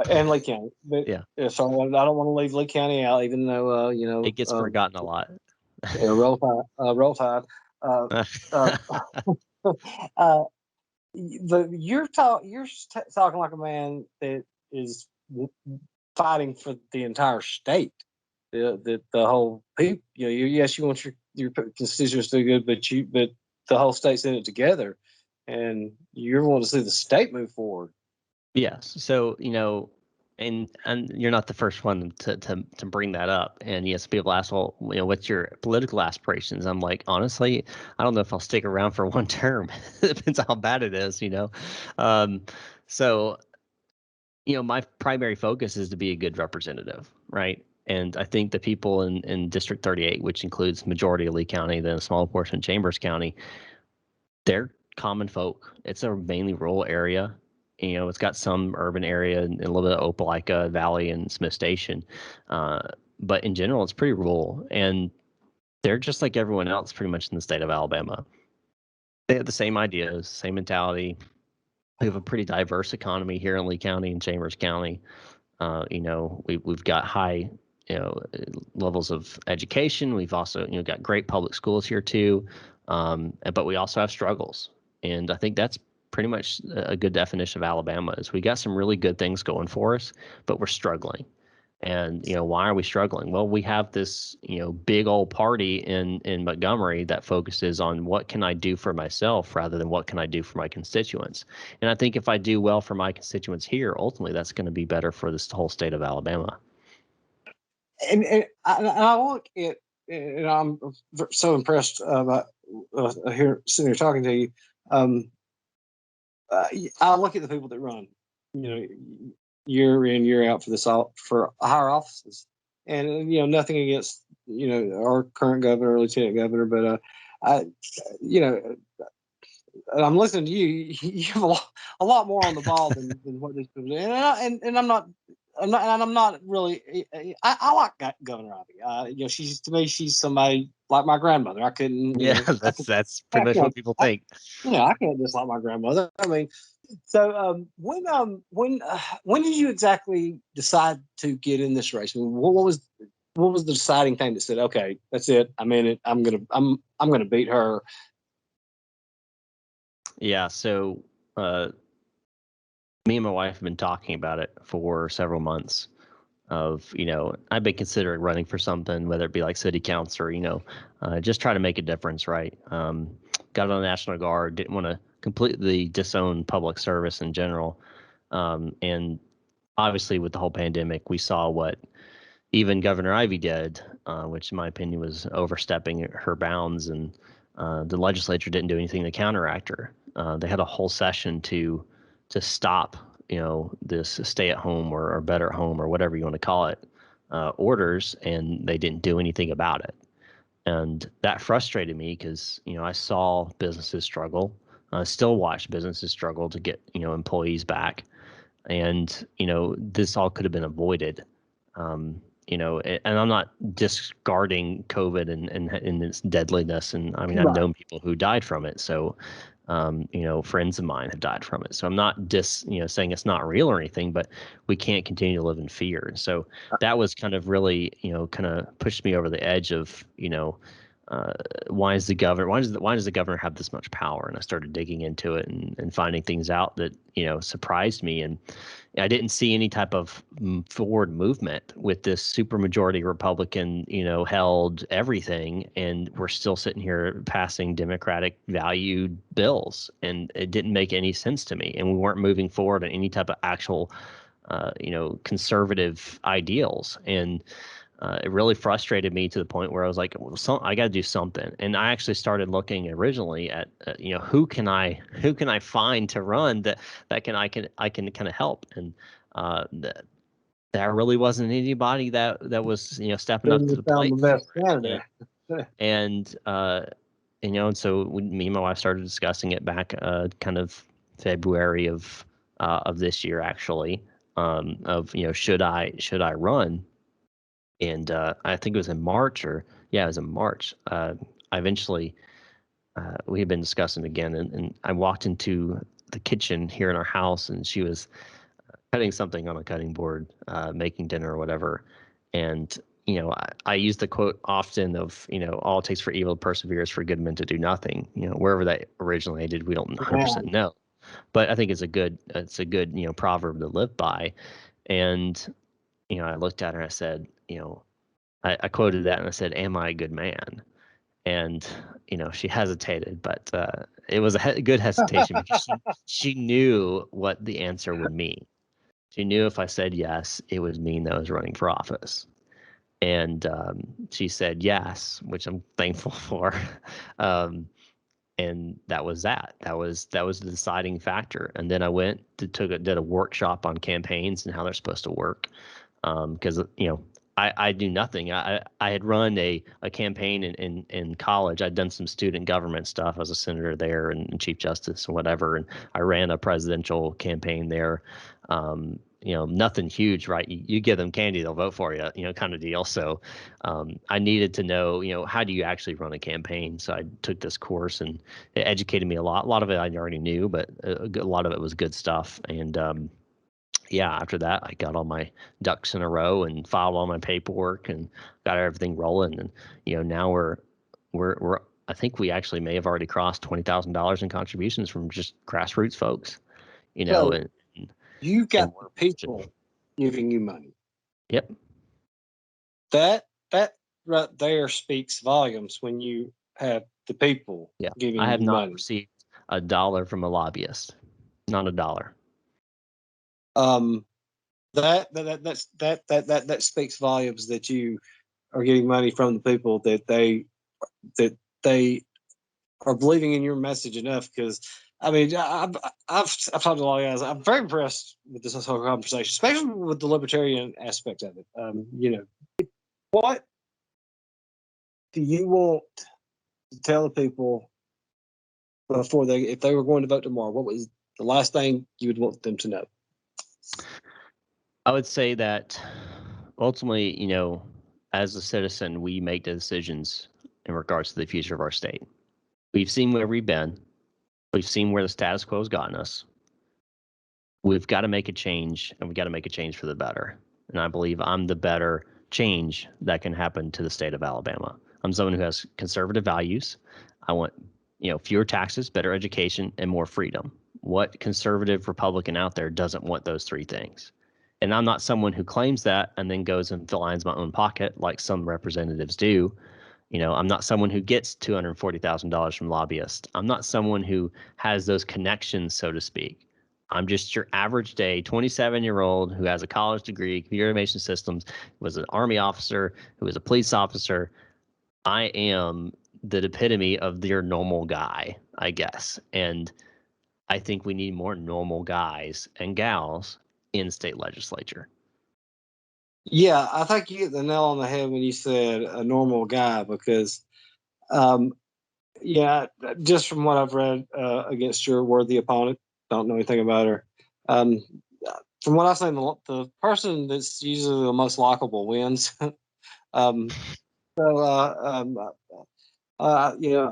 And Lee County. But, yeah. So I don't want to leave Lee County out, even though, it gets forgotten a lot. Roll Tide. You're talking like a man that is fighting for the entire state. The whole people, yes, you want your constituents to do good, but the whole state's in it together, and you're wanting to see the state move forward. Yes. So, and you're not the first one to bring that up. And yes, people ask, well, what's your political aspirations? I'm like, honestly, I don't know if I'll stick around for one term. It depends on how bad it is. Um, so my primary focus is to be a good representative, right? And I think the people in District 38, which includes majority of Lee County, then a small portion of Chambers County, they're common folk. It's a mainly rural area. It's got some urban area and a little bit of Opelika Valley and Smith Station. Uh, but in general, it's pretty rural. And they're just like everyone else pretty much in the state of Alabama. They have the same ideas, same mentality. We have a pretty diverse economy here in Lee County and Chambers County. We've got high, levels of education. We've also, got great public schools here too. But we also have struggles. And I think that's pretty much a good definition of Alabama is we got some really good things going for us, but we're struggling. And why are we struggling? Well, we have this big old party in Montgomery that focuses on what can I do for myself rather than what can I do for my constituents. And I think if I do well for my constituents here, ultimately that's going to be better for this whole state of Alabama. And I look at, and I'm so impressed about sitting here talking to you. I look at the people that run, year in, year out for higher offices, and nothing against our current governor or lieutenant governor, but I, I'm listening to you. You have a lot more on the ball than what these people do, and I'm not really. I like Governor Ivy. She's to me, she's somebody like my grandmother. I couldn't. Yeah, that's pretty much what people think. I can't dislike my grandmother. I mean, so when did you exactly decide to get in this race? I mean, what was the deciding thing that said, okay, that's it, I'm in it. I'm gonna beat her. Yeah, so me and my wife have been talking about it for several months. I've been considering running for something, whether it be like city council or just try to make a difference, right? Got on the National Guard, didn't want to completely disown public service in general, and obviously with the whole pandemic, we saw what even Governor Ivy did, which in my opinion was overstepping her bounds, and the legislature didn't do anything to counteract her. They had a whole session to stop, this stay at home or better at home or whatever you want to call it, orders, and they didn't do anything about it. And that frustrated me because I saw businesses struggle. I still watch businesses struggle to get employees back, and this all could have been avoided. And I'm not discarding COVID and its deadliness. And I mean, I've known people who died from it. So, friends of mine have died from it. So I'm not saying it's not real or anything, but we can't continue to live in fear. And so that was kind of really, kind of pushed me over the edge of, why does the governor have this much power? And I started digging into it and finding things out that surprised me. And I didn't see any type of forward movement with this supermajority Republican held everything, and we're still sitting here passing Democratic valued bills, and it didn't make any sense to me. And we weren't moving forward on any type of actual conservative ideals. And it really frustrated me to the point where I was like, well, I got to do something. And I actually started looking originally at, who can I find to run that I can kind of help. And there really wasn't anybody that was stepping up to the plate. The best candidate. And so me and my wife started discussing it back kind of February of this year, actually, of should I run. And I think it was in March, it was in March. I eventually, we had been discussing again, and I walked into the kitchen here in our house, and she was cutting something on a cutting board, making dinner or whatever. And I use the quote often of all it takes for evil to persevere is for good men to do nothing. Wherever that originated, we don't 100% know, but I think it's a good proverb to live by. And I looked at her and I said, I quoted that and I said, "Am I a good man?" And she hesitated, but it was a good hesitation because she knew what the answer would mean. She knew if I said yes, it would mean that I was running for office. And she said yes, which I'm thankful for. um, and that was that. That was the deciding factor. And then I went to did a workshop on campaigns and how they're supposed to work. Because I do nothing. I had run a campaign in college. I'd done some student government stuff. I was a senator there and chief justice and whatever. And I ran a presidential campaign there. Nothing huge, right? You give them candy, they'll vote for you, kind of deal. So I needed to know, how do you actually run a campaign? So I took this course and it educated me a lot. A lot of it I already knew, but a lot of it was good stuff. And yeah, after that, I got all my ducks in a row and filed all my paperwork and got everything rolling. And now we're I think we actually may have already crossed $20,000 in contributions from just grassroots folks. So And you got we're people giving you money. Yep. That right there speaks volumes when you have the people Yeah. giving I have you not money. received $1 from a lobbyist. Not $1. That speaks volumes that you are getting money from the people that they are believing in your message enough. Because I mean, I've talked to a lot of guys. I'm very impressed with this whole conversation, especially with the libertarian aspect of it. What do you want to tell the people before if they were going to vote tomorrow? What was the last thing you would want them to know? I would say that ultimately, as a citizen, we make the decisions in regards to the future of our state. We've seen where we've been. We've seen where the status quo has gotten us. We've got to make a change, and we got to make a change for the better. And I believe I'm the better change that can happen to the state of Alabama. I'm someone who has conservative values. I want, fewer taxes, better education, and more freedom. What conservative Republican out there doesn't want those three things? And I'm not someone who claims that and then goes and lines my own pocket like some representatives do. I'm not someone who gets $240,000 from lobbyists. I'm not someone who has those connections, so to speak. I'm just your average day 27-year-old who has a college degree, computer information systems, was an Army officer, who was a police officer. I am the epitome of your normal guy, I guess. And I think we need more normal guys and gals in state legislature. Yeah, I think you hit the nail on the head when you said a normal guy, because yeah, just from what I've read against your worthy opponent, don't know anything about her. Um, from what I've seen, the person that's usually the most likable wins. um, so, I've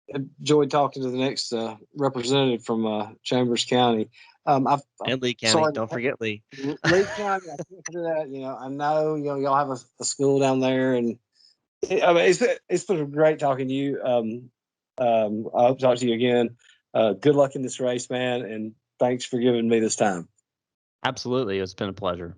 enjoyed talking to the next representative from Chambers County. And Lee County, Sorry, don't forget Lee. Lee County. I can't do that. I know y'all have a school down there, and it's been great talking to you. I hope to talk to you again. Good luck in this race, man, and thanks for giving me this time. Absolutely. It's been a pleasure.